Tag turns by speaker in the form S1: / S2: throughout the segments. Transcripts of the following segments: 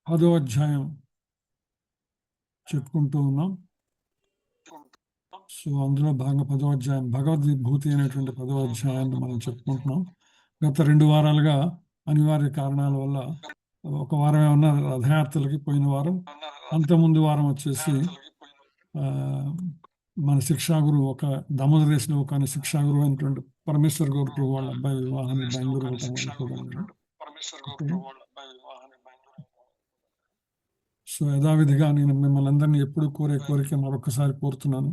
S1: 10వ అధ్యాయం చెప్పుకుంటూ ఉన్నాం. సో అందులో భాగంగా 10వ అధ్యాయం భగవద్విభూతి అనేటువంటి 10వ అధ్యాయాన్ని మనం చెప్పుకుంటున్నాం. గత 2 వారాలుగా అనివార్య కారణాల వల్ల ఒక వారం ఏమన్నా రథయాత్రలకి పోయిన వారం, అంతకుముందు వారం వచ్చేసి మన శిక్షా గురువు ఒక దామోదరేశ్లో ఒక శిక్షా గురువు అయినటువంటి పరమేశ్వర్ గౌడ్ ప్రభు వాళ్ళ అబ్బాయి వివాహాన్ని బెంగళూరు వెళ్ళటం వల్ల కూడా సో యథావిధిగా నేను మిమ్మల్ని అందరినీ ఎప్పుడు కోరే కోరిక మరొకసారి కోరుతున్నాను.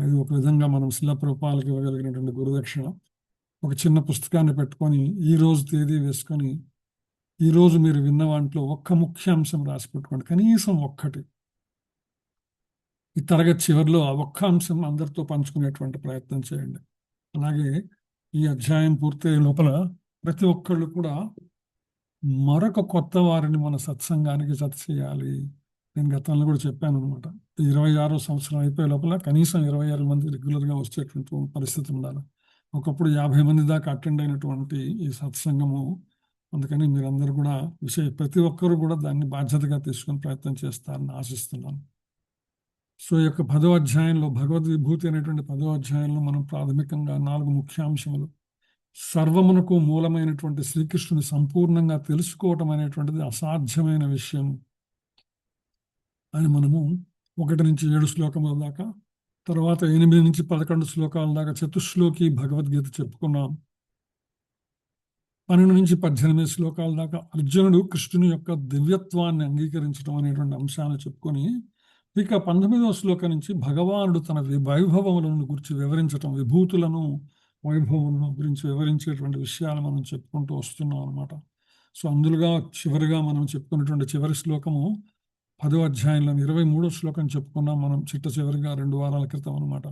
S1: ఇది ఒక విధంగా మనం శిలా ప్రభుపాలకు ఇవ్వగలిగినటువంటి గురుదక్షిణ. ఒక చిన్న పుస్తకాన్ని పెట్టుకొని ఈ రోజు తేదీ వేసుకొని ఈ రోజు మీరు విన్న వాటిలో ఒక్క ముఖ్యాంశం రాసి పెట్టుకోండి, కనీసం ఒక్కటి. ఈ తరగతి చివరిలో ఆ ఒక్క అంశం అందరితో పంచుకునేటువంటి ప్రయత్నం చేయండి. అలాగే ఈ అధ్యాయం పూర్తయ్యే లోపల ప్రతి ఒక్కళ్ళు కూడా మరొక కొత్త వారిని మన సత్సంగానికి జత చేయాలి. నేను గతంలో కూడా చెప్పాను అనమాట. 26వ సంవత్సరం అయిపోయే లోపల కనీసం 26 మంది రెగ్యులర్గా వచ్చేటువంటి పరిస్థితి ఉండాలి. ఒకప్పుడు 50 మంది దాకా అటెండ్ అయినటువంటి ఈ సత్సంగము. అందుకని మీరందరూ కూడా ప్రతి ఒక్కరు కూడా దాన్ని బాధ్యతగా తీసుకుని ప్రయత్నం చేస్తారని ఆశిస్తున్నాను. సో ఈ యొక్క 10వ అధ్యాయంలో భగవద్విభూతి అనేటువంటి 10వ అధ్యాయంలో మనం ప్రాథమికంగా 4 ముఖ్యాంశములు. సర్వమునకు మూలమైనటువంటి శ్రీకృష్ణుని సంపూర్ణంగా తెలుసుకోవటం అనేటువంటిది అసాధ్యమైన విషయం అని మనము 1 నుంచి 7 శ్లోకముల దాకా, తర్వాత 8 నుంచి 11 శ్లోకాల దాకా చతుశ్లోకి భగవద్గీత చెప్పుకున్నాం. 12 నుంచి 18 శ్లోకాల దాకా అర్జునుడు కృష్ణుని యొక్క దివ్యత్వాన్ని అంగీకరించడం అనేటువంటి అంశాన్ని చెప్పుకొని, ఇక 19వ శ్లోకం నుంచి భగవానుడు తన వైభవములను గురించి వివరించటం, విభూతులను వైభవములను గురించి వివరించేటువంటి విషయాలు మనం చెప్పుకుంటూ వస్తున్నాం అనమాట. సో అందులోగా చివరిగా మనం చెప్పుకున్నటువంటి చివరి శ్లోకము 10వ అధ్యాయంలో 23వ శ్లోకం చెప్పుకున్నాం మనం చివరిగా 2 వారాల క్రితం అనమాట.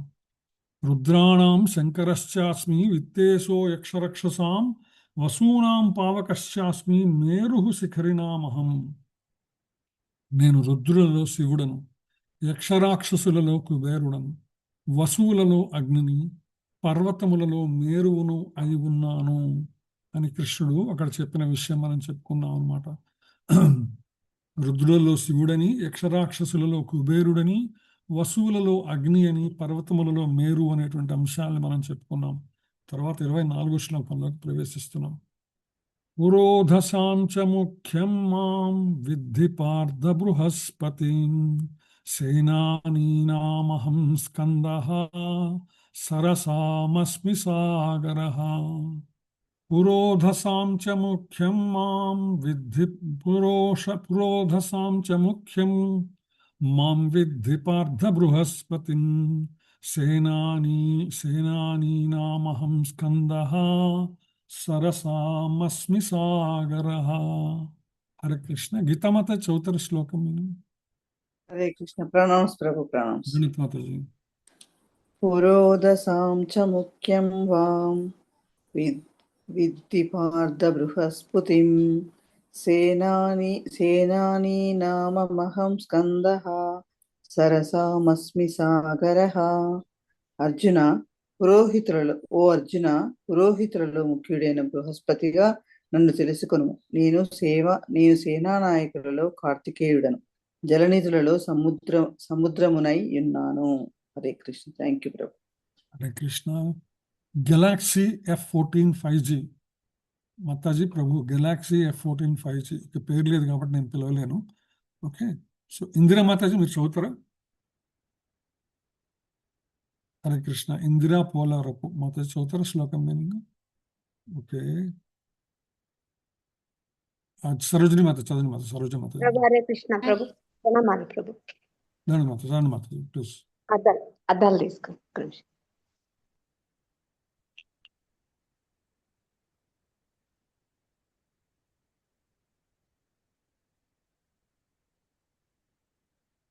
S1: రుద్రాణం శంకరశ్చాస్మి విత్తేశో యక్షరక్షసాం వసూనాం పావకశ్చాస్మి మేరు శిఖరినామహం. నేను రుద్రులలో శివుడను, యక్షరాక్షసులలో కుబేరుడను, వసువులలో అగ్నిని, పర్వతములలో మేరువును అయి ఉన్నాను అని కృష్ణుడు అక్కడ చెప్పిన విషయం మనం చెప్పుకున్నాం అనమాట. రుద్రులలో శివుడని, యక్షరాక్షసులలో కుబేరుడని, వసువులలో అగ్ని అని, పర్వతములలో మేరు అనేటువంటి అంశాలను మనం చెప్పుకున్నాం. తర్వాత 24వ శ్లోకంలోకి ప్రవేశిస్తున్నాం. పురోధసాం చ ముఖ్యం మాం విద్ధి పార్థ బృహస్పతిం సేనానీనామహం స్కందః సరసామస్మి సాగరః. పురోధసాం చ ముఖ్యం మాం విద్ధి పురోధసాం చ ముఖ్యం మాం విద్ధి పార్థ బృహస్పతిం సేనానీనామహం స్కందః సరసామస్మి సాగరః. హరే కృష్ణ. గీతామాత 4వ శ్లోకం.
S2: హరే కృష్ణ. ప్రణామ్స్ ప్రభు. ప్రణామ్స్.
S1: గణిత్ మాతాజీ.
S2: పురోదసాం చ ముఖ్యం వాం విద్ధి పార్థ బృహస్పతిం సేనానీనామహం స్కందః సరసామస్మి సాగరః. అర్జున, పురోహితులలో ముఖ్యుడైన బృహస్పతిగా నన్ను తెలుసుకొను. నేను సేనానాయకులలో కార్తికేయుడను, జలనిధులలో సముద్రమునై ఉన్నాను. హరే కృష్ణ. థ్యాంక్ యూ ప్రభు.
S1: Hare Krishna. Galaxy F14 5G Mataji ప్రభు. గెలాక్సీ F14 5G ఇక పేరు లేదు కాబట్టి నేను పిలవలేను. ఓకే. సో ఇందిరా మాతాజీ మీరు చదువుతారా? హరే కృష్ణ. ఇందిరా పోలారపు మాతాజీ చదువుతారా శ్లోకం మీనింగ్? ఓకే. సరోజిని మాత చదవండి మాత. సరోజని మాత.
S3: హరే కృష్ణ ప్రభు. ప్రణామాలు ప్రభు.
S1: చదవండి మాత ప్లీజ్.
S3: అద్దాలు తీసుకో.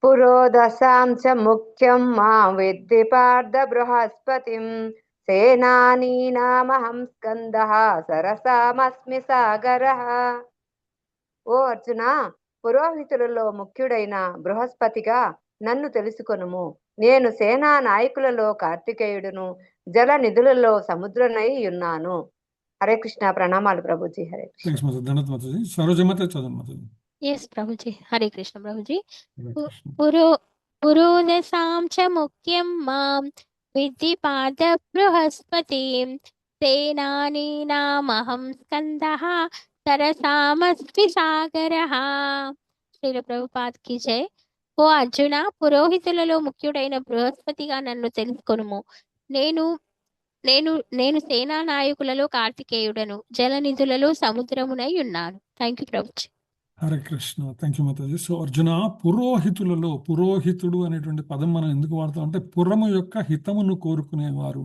S3: పురోదసాం చ ముఖ్యం మాం విద్ధి పార్థ బృహస్పతిం సేనానీనామహం స్కందః సరసామస్మి సాగరః. ఓ అర్జున, పురోహితులలో ముఖ్యుడైన బృహస్పతిగా నన్ను తెలుసుకొనుము. నేను సేనా నాయకులలో కార్తికేయుడును, జల నిధులలో సముద్రనై ఉన్నాను. హరే కృష్ణ. ప్రణామాలు ప్రభుజీ. హరే కృష్ణ.
S4: ఎస్ ప్రభుజీ. హరే కృష్ణ ప్రభుజీ.
S1: హరే
S4: పు-
S1: కృష్ణ.
S4: పురో పురోదశాం చ ముఖ్యం మాం విద్ధి పాద బృహస్పతిం సేనానీనామహం స్కందః సరసామస్మి సాగరః. శ్రీల ప్రభుపాద్ కి జై. ఓ అర్జున, పురోహితులలో ముఖ్యుడైన బృహస్పతిగా నన్ను తెలుసుకొనుము. నేను నేను నేను సేనా నాయకులలో కార్తికేయుడను, జలనిధులలో సముద్రమునై ఉన్నాను. థ్యాంక్ యూ ప్రభుజీ.
S1: హరే కృష్ణ. థ్యాంక్ యూ మాతాజీ. సో అర్జున, పురోహితులలో, పురోహితుడు అనేటువంటి పదం మనం ఎందుకు వాడతాం అంటే పురము యొక్క హితమును కోరుకునేవారు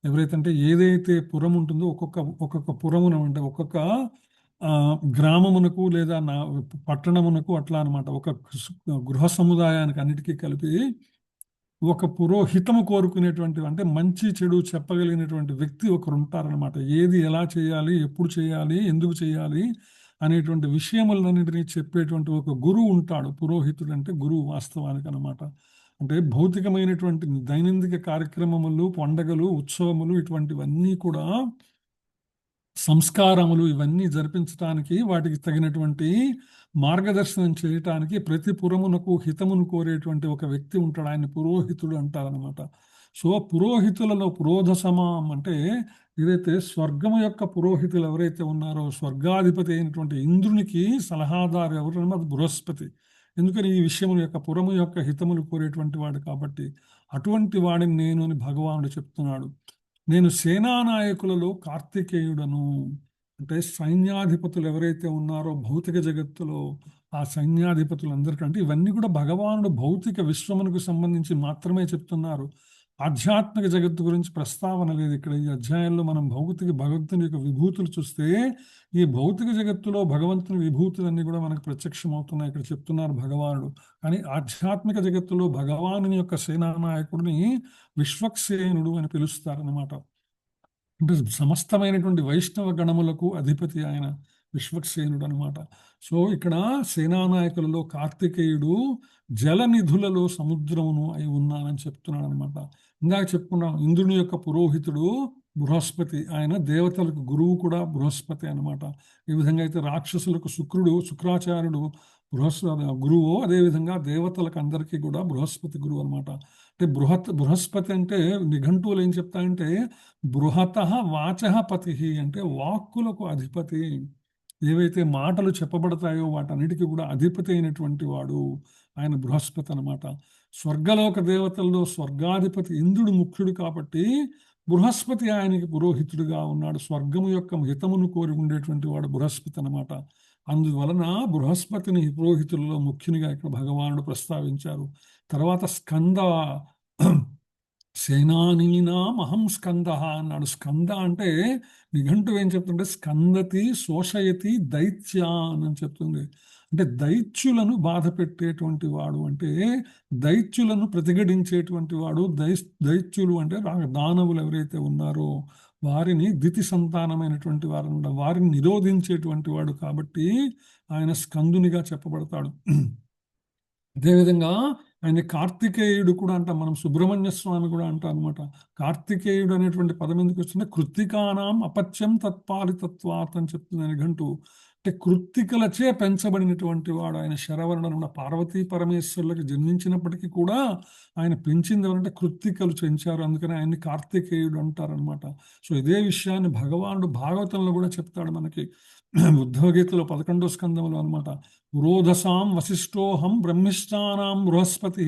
S1: ఎవరైతే, అంటే ఏదైతే పురం ఉంటుందో ఒక్కొక్క పురమున అంటే ఒక్కొక్క గ్రామమునకు లేదా పట్టణమునకు అట్లా అనమాట, ఒక గృహ సముదాయానికి అన్నిటికీ కలిపి ఒక పురోహితము కోరుకునేటువంటి, అంటే మంచి చెడు చెప్పగలిగినటువంటి వ్యక్తి ఒకరు ఉంటారనమాట. ఏది ఎలా చేయాలి, ఎప్పుడు చేయాలి, ఎందుకు చేయాలి అనేటువంటి విషయములన్నింటినీ చెప్పేటువంటి ఒక గురువు ఉంటాడు. పురోహితుడు అంటే గురువు వాస్తవానికి అనమాట. అంటే భౌతికమైనటువంటి దైనందిక కార్యక్రమములు, పండగలు, ఉత్సవములు ఇటువంటివన్నీ కూడా సంస్కారములు ఇవన్నీ జరిపించడానికి, వాటికి తగినటువంటి మార్గదర్శనం చేయటానికి ప్రతి పురమునకు హితమును కోరేటువంటి ఒక వ్యక్తి ఉంటాడు. ఆయన పురోహితుడు అంటారనమాట. సో పురోహితులలో పురోధసమం అంటే ఏదైతే స్వర్గము యొక్క పురోహితులు ఎవరైతే ఉన్నారో, స్వర్గాధిపతి అయినటువంటి ఇంద్రునికి సలహాదారు ఎవరు, అది బృహస్పతి. ఎందుకని ఈ విషయముల యొక్క పురము యొక్క హితములు కోరేటువంటి వాడు కాబట్టి. అటువంటి వాడిని నేను అని భగవానుడు చెప్తున్నాడు. నేను సేనానాయకులలో కార్తికేయుడను. అంటే సైన్యాధిపతులు ఎవరైతే ఉన్నారో భౌతిక జగత్తులో, ఆ సైన్యాధిపతులందరికంటే ఇవన్నీ కూడా భగవానుడు భౌతిక విశ్వమునకు సంబంధించి మాత్రమే చెప్తున్నారు. ఆధ్యాత్మిక జగత్తు గురించి ప్రస్తావన లేదు ఇక్కడ. ఈ అధ్యాయంలో మనం భగవంతుని యొక్క విభూతులు చూస్తే ఈ భౌతిక జగత్తులో భగవంతుని విభూతులన్నీ కూడా మనకు ప్రత్యక్షమవుతున్నాయి ఇక్కడ చెప్తున్నారు భగవానుడు. కానీ ఆధ్యాత్మిక జగత్తులో భగవానుని యొక్క సేనానాయకుడిని విశ్వక్సేనుడు అని పిలుస్తారనమాట. అంటే సమస్తమైనటువంటి వైష్ణవ గణములకు అధిపతి ఆయన విశ్వక్సేనుడు అనమాట. సో ఇక్కడ సేనానాయకులలో కార్తికేయుడు జలనిధులలో సముద్రమును అయి ఉన్నానని చెప్తున్నాడు అనమాట. ఇందాక చెప్పుకున్నాం, ఇంద్రుని యొక్క పురోహితుడు బృహస్పతి, ఆయన దేవతలకు గురువు కూడా బృహస్పతి అనమాట. ఈ విధంగా అయితే రాక్షసులకు శుక్రాచార్యుడు గురువు, అదేవిధంగా దేవతలకు అందరికీ కూడా బృహస్పతి గురువు అనమాట. అంటే బృహస్పతి అంటే నిఘంటువులు ఏం చెప్తాయంటే బృహత వాచః పతి, అంటే వాక్కులకు అధిపతి. ఏవైతే మాటలు చెప్పబడతాయో వాటన్నిటికీ కూడా అధిపతి అయినటువంటి వాడు ఆయన బృహస్పతి అనమాట. స్వర్గలోక దేవతల్లో స్వర్గాధిపతి ఇంద్రుడు ముఖ్యుడు కాబట్టి బృహస్పతి ఆయనకి పురోహితుడుగా ఉన్నాడు. స్వర్గము యొక్క హితమును కోరి ఉండేటువంటి వాడు బృహస్పతి అనమాట. అందువలన బృహస్పతిని పురోహితులలో ముఖ్యునిగా ఇక్కడ భగవానుడు ప్రస్తావించారు. తర్వాత స్కంద, సేనానీనామహం స్కంద అన్నాడు. స్కంద అంటే నిఘంటు ఏం చెప్తుంటే స్కందతి శోషయతి దైత్యాన్ అని చెప్తుంది. అంటే దైత్యులను బాధ పెట్టేటువంటి వాడు, అంటే దైత్యులను ప్రతిఘటించేటువంటి వాడు. దైత్యులు అంటే దానవులు ఎవరైతే ఉన్నారో వారిని దితి సంతానమైనటువంటి వారిని నిరోధించేటువంటి వాడు కాబట్టి ఆయన స్కందునిగా చెప్పబడతాడు. అదేవిధంగా ఆయన కార్తికేయుడు కూడా అంటాం మనం, సుబ్రహ్మణ్య స్వామి కూడా అంటాం అనమాట. కార్తికేయుడు అనేటువంటి పదం ఎందుకు వచ్చిందంటే కృత్తికానాం అపత్యం తత్పాలితత్వాత్ అని చెప్తుంది నిఘంటు. అంటే కృత్తికలచే పెంచబడినటువంటి వాడు ఆయన. శరవరుడు పార్వతీ పరమేశ్వరులకు జన్మించినప్పటికీ కూడా ఆయన పెంచింది ఎవరంటే కృత్తికలు పెంచారు, అందుకని ఆయన్ని కార్తికేయుడు అంటారనమాట. సో ఇదే విషయాన్ని భగవానుడు భాగవతంలో కూడా చెప్తాడు మనకి. ఉద్ధవగీతలో 11వ స్కందంలో అనమాట. పురోధసాం వశిష్ఠోహం బ్రహ్మిష్టానాం బృహస్పతి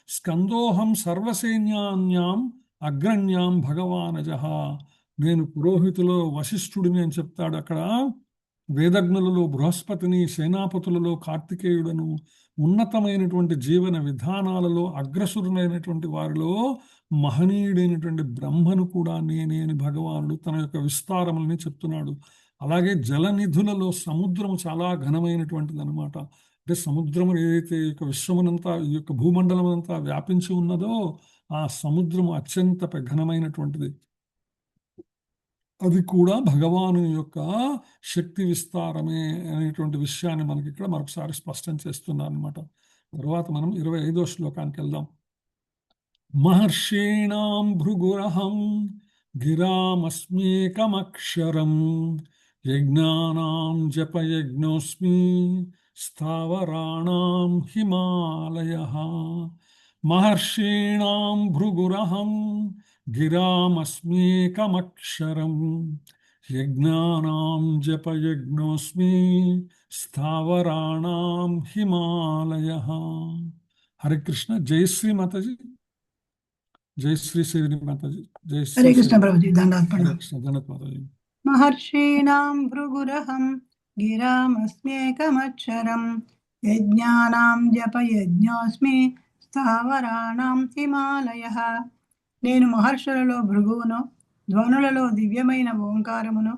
S1: స్కందోహం సర్వసైన్యాన్యాం అగ్రణ్యాం భగవానజః. నేను పురోహితులో వశిష్ఠుడిని అని చెప్తాడు అక్కడ. వేదజ్ఞులలో బృహస్పతిని, సేనాపతులలో కార్తికేయుడను, ఉన్నతమైనటువంటి జీవన విధానాలలో అగ్రసురులైనటువంటి వారిలో మహనీయుడైనటువంటి బ్రహ్మను కూడా నేనే అని భగవానుడు తన యొక్క విస్తారములని చెప్తున్నాడు. అలాగే జలనిధులలో సముద్రము చాలా ఘనమైనటువంటిది అనమాట. అంటే సముద్రము ఏదైతే ఈ యొక్క విశ్వమునంతా, ఈ యొక్క భూమండలం అంతా వ్యాపించి ఉన్నదో ఆ సముద్రము అత్యంత ఘనమైనటువంటిది. అది కూడా భగవాను యొక్క శక్తి విస్తారమే అనేటువంటి విషయాన్ని మనకి ఇక్కడ మరొకసారి స్పష్టం చేస్తున్నారు అనమాట. తర్వాత మనం 25వ శ్లోకానికి వెళ్దాం. మహర్షీణాం భృగురహం గిరామస్మేకమక్షరం యజ్ఞానాం జపయజ్ఞోస్మి స్థావరాణాం హిమాలయః మహర్షీణాం భృగురహం గిరామస్మ్యేకమక్షరం యజ్ఞానాం జపయజ్ఞోస్మి స్థావరాణాం హిమాలయః. హరే కృష్ణ. జయశ్రీ మాతాజీ. జయశ్రీ సేవిని మాతాజీ.
S5: హరే
S1: జయశ్రీ
S5: కృష్ణ
S1: సేవిని.
S5: ప్రభుజీ, దండాత్
S1: హరే
S5: ప్రణామం.
S1: కృష్ణ. ధన్యవాదాలు మాతాజీ.
S5: మహర్షీణాం భృగురహం గిరామస్మ్యేకమక్షరం యజ్ఞానాం జపయజ్ఞోస్మి స్థావరాణాం హిమాలయః. నేను మహర్షులలో భృగువును, ధ్వనులలో దివ్యమైన ఓంకారమును,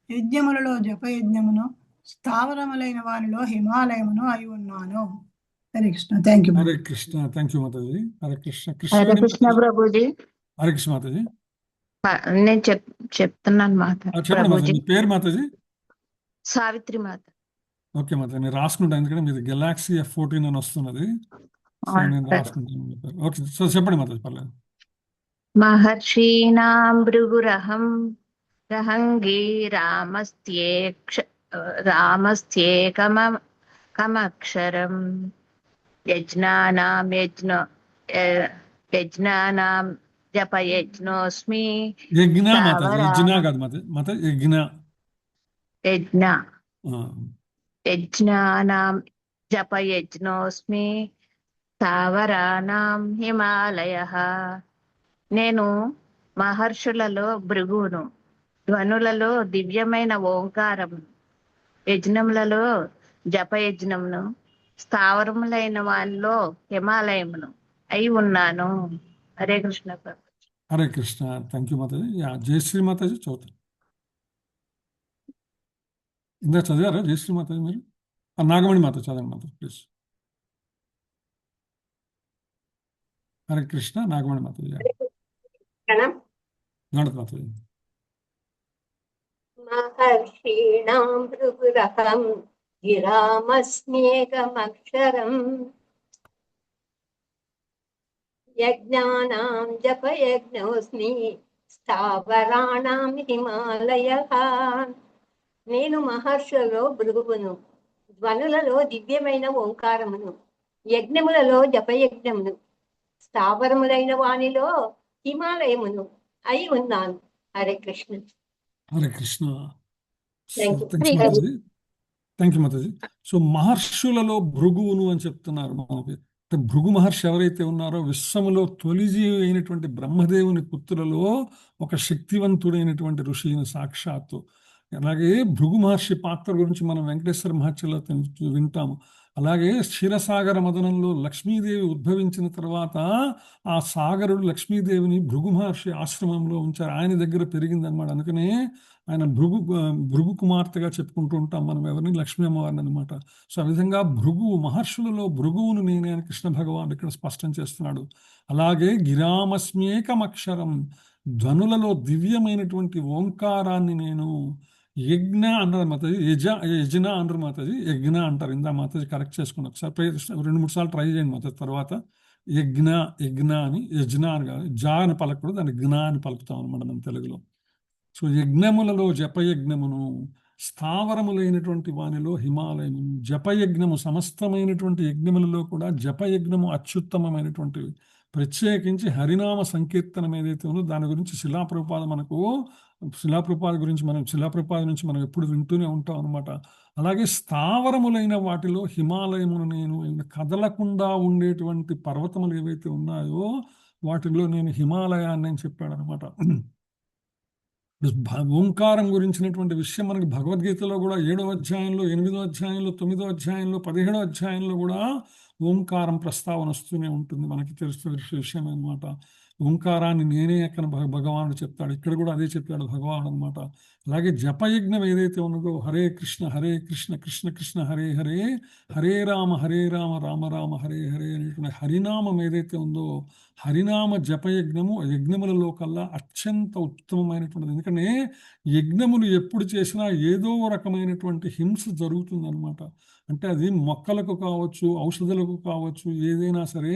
S5: యజ్ఞములలో జపయజ్ఞమును, స్థావరములైన వారిలో హిమాలయమును అయి ఉన్నాను. Hare Krishna. Thank you.
S1: Hare Krishna. Thank you Mataji. Hare Krishna.
S6: Hare
S1: Krishnaveni
S6: Krishna
S1: Mataji.
S6: Prabhuji.
S1: Hare Krishna Mataji.
S6: నేను చెప్తున్నాను మాత
S1: చెప్పండి మాతాజీ.
S6: ప్రభుజీ.
S1: మీ పేరు మాతాజీ?
S6: సావిత్రి మాత.
S1: ఓకే మాతాజీ. నేను రాసుకుంటాను, ఎందుకంటే మీది గెలాక్సీ F14 అని వస్తున్నది. సో నేను
S6: సరే.
S1: రాసుకుంటాను మీ పేరు. ఓకే. సో చెప్పండి మాతాజీ, పర్లేదు.
S6: మహర్షీణాం భృగురహం రామస్త్యేకమక్షరం యజ్ఞానాం జపయజ్ఞోస్మి
S1: యజ్ఞ మాతాజీ. యజ్ఞ
S6: స్థావరాణాం
S1: కాదు మాతాజీ. మాతాజీ యజ్ఞ. ఆ,
S6: యజ్ఞానాం జపయజ్ఞోస్మి స్థావరాణాం హిమాలయః. నేను మహర్షులలో భృగువును, ధ్వనులలో దివ్యమైన ఓంకారము, యజ్ఞములలో జపయజ్ఞమును, స్థావరములైన వానిలో హిమాలయమును అయి ఉన్నాను. హరే కృష్ణ ప్రభు.
S1: హరే కృష్ణ. థ్యాంక్ యూ మాతాజీ. యా, జయశ్రీ మాతాజీ చదువుతాను. ఇందా చదివారా జయశ్రీ మాతాజీ మీరు? నాగమణి మాత చదవండి మాత ప్లీజ్. హరే కృష్ణ. నాగమణి మాతాజీ. యా. గణపతి మాతాజీ.
S3: మహర్షీణాం భృగురహం గిరామస్మ్యేకమక్షరం యజ్ఞానాం జపయజ్ఞోస్మి స్థావరాణాం హిమాలయః. నేను మహర్షులలో భృగువును, ధ్వనులలో దివ్యమైన ఓంకారమును, యజ్ఞములలో జపయజ్ఞమును, స్థావరములైన వానిలో హిమాలయమును అయి ఉన్నాను. Hare Krishna.
S1: Hare Krishna.
S3: Thank you.
S1: Thanks మాతాజీ. థ్యాంక్ యూ మాతాజీ. సో మహర్షులలో భృగువును అని చెప్తున్నారు మనకి. అంటే భృగు మహర్షి ఎవరైతే ఉన్నారో విశ్వములో తొలిజీవి అయినటువంటి బ్రహ్మదేవుని పుత్రులలో ఒక శక్తివంతుడైనటువంటి ఋషి అయిన సాక్షాత్తు. అలాగే భృగు మహర్షి పాత్ర గురించి మనం వెంకటేశ్వర మహర్షిలో వింటాము. అలాగే క్షీరసాగర మదనంలో లక్ష్మీదేవి ఉద్భవించిన తర్వాత ఆ సాగరుడు లక్ష్మీదేవిని భృగు మహర్షి ఆశ్రమంలో ఉంచారు. ఆయన దగ్గర పెరిగిందనమాట. అందుకనే ఆయన భృగు కుమార్తెగా చెప్పుకుంటూ ఉంటాం మనం ఎవరిని, లక్ష్మీ అమ్మవారిని అనమాట. సో ఆ విధంగా మహర్షులలో భృగువును నేనే అని కృష్ణ భగవాన్ ఇక్కడ స్పష్టం చేస్తున్నాడు. అలాగే గిరామస్మ్యేకమక్షరం, ధ్వనులలో దివ్యమైనటువంటి ఓంకారాన్ని నేను. యజ్ఞ అన్నారు మాతాజీ. యజ్ఞ అన్నారు మాతాజీ. యజ్ఞ అంటారు. ఇందా మాతాజీ కరెక్ట్ చేసుకున్నాం. ఒకసారి 2-3 సార్లు ట్రై చేయండి మాతాజీ. తర్వాత యజ్ఞ అని, యజ్ఞ అని కాదు, జా అని పలకూడదు, దాన్ని జ్ఞ అని పలుకుతాం అనమాట మన తెలుగులో. సో యజ్ఞములలో జపయజ్ఞమును, స్థావరములైనటువంటి వానిలో హిమాలయమును. జపయజ్ఞము సమస్తమైనటువంటి యజ్ఞములలో కూడా జపయజ్ఞము అత్యుత్తమమైనటువంటివి. ప్రత్యేకించి హరినామ సంకీర్తనం ఏదైతే ఉందో దాని గురించి శిలాప్రభుపాద నుంచి మనం ఎప్పుడు వింటూనే ఉంటాం అనమాట. అలాగే స్థావరములైన వాటిలో హిమాలయమును నేను. కదలకుండా ఉండేటువంటి పర్వతములు ఏవైతే ఉన్నాయో వాటిలో నేను హిమాలయాన్ని అని చెప్పాడు అనమాట. ఓంకారం గురించినటువంటి విషయం మనకి భగవద్గీతలో కూడా 7వ అధ్యాయంలో, 8వ అధ్యాయంలో, 9వ అధ్యాయంలో, 17వ అధ్యాయంలో కూడా ఓంకారం ప్రస్తావన వస్తూనే ఉంటుంది. మనకి తెలుస్తున్న విషయం అనమాట. ఓంకారాన్ని నేనే ఎక్కన భగవానుడు చెప్తాడు. ఇక్కడ కూడా అదే చెప్పాడు భగవానుడు అనమాట. అలాగే జపయజ్ఞం ఏదైతే ఉన్నదో హరే కృష్ణ కృష్ణ కృష్ణ హరే హరే, హరే రామ రామ రామ హరే హరే అనేటువంటి హరినామం ఏదైతే ఉందో, హరినామ జపయజ్ఞము యజ్ఞములలో కల్లా అత్యంత ఉత్తమమైనటువంటిది. ఎందుకంటే యజ్ఞములు ఎప్పుడు చేసినా ఏదో రకమైనటువంటి హింస జరుగుతుందన్నమాట. అంటే అది మొక్కలకు కావచ్చు, ఔషధులకు కావచ్చు, ఏదైనా సరే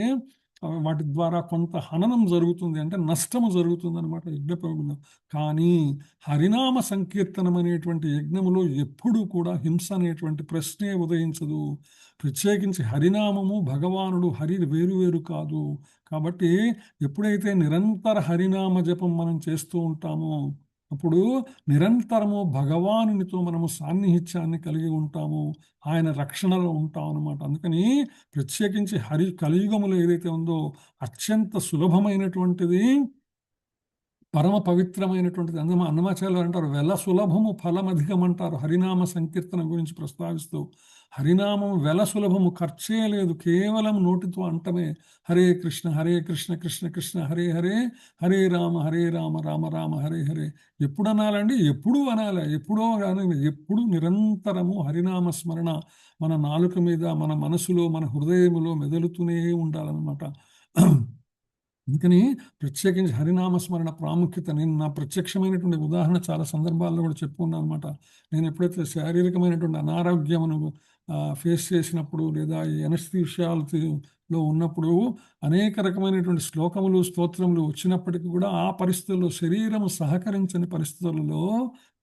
S1: వాటి ద్వారా కొంత హననం జరుగుతుంది, అంటే నష్టము జరుగుతుంది అనమాట యజ్ఞపర్వంలో. కానీ హరినామ సంకీర్తనం అనేటువంటి యజ్ఞములో ఎప్పుడూ కూడా హింస అనేటువంటి ప్రశ్నే ఉదయించదు. ప్రత్యేకించి హరినామము, భగవానుడు, హరి వేరు వేరు కాదు. కాబట్టి ఎప్పుడైతే నిరంతర హరినామ జపం మనం చేస్తూ ఉంటామో అప్పుడు నిరంతరము భగవానునితో మనము సాన్నిహిత్యాన్ని కలిగి ఉంటాము, ఆయన రక్షణలో ఉంటాం అన్నమాట. అందుకని ప్రత్యేకించి కలియుగములో ఏదైతే ఉందో అత్యంత సులభమైనటువంటిది, పరమ పవిత్రమైనటువంటిది. అన్నమాచార్యులు అంటారు, వెల సులభము ఫలమధికం అంటారు హరినామ సంకీర్తన గురించి ప్రస్తావిస్తూ. హరినామం వెల సులభము, ఖర్చే లేదు, కేవలం నోటితో అంటమే. హరే కృష్ణ కృష్ణ కృష్ణ హరే హరే, హరే రామ రామ రామ హరే హరే. ఎప్పుడు అనాలండి? ఎప్పుడూ అనాలి. ఎప్పుడో కానీ ఎప్పుడు నిరంతరము హరినామ స్మరణ మన నాలుక మీద, మన మనసులో, మన హృదయములో మెదలుతూనే ఉండాలన్నమాట. అందుకని ప్రత్యేకించి హరినామస్మరణ ప్రాముఖ్యత నేను నా ప్రత్యక్షమైనటువంటి ఉదాహరణ చాలా సందర్భాల్లో కూడా చెప్పుకున్నాను అనమాట. నేను ఎప్పుడైతే శారీరకమైనటువంటి అనారోగ్యమును ఫేస్ చేసినప్పుడు, లేదా ఈ ఎనస్థీషియాలో ఉన్నప్పుడు అనేక రకమైనటువంటి శ్లోకములు, స్తోత్రములు వచ్చినప్పటికీ కూడా ఆ పరిస్థితుల్లో శరీరము సహకరించని పరిస్థితులలో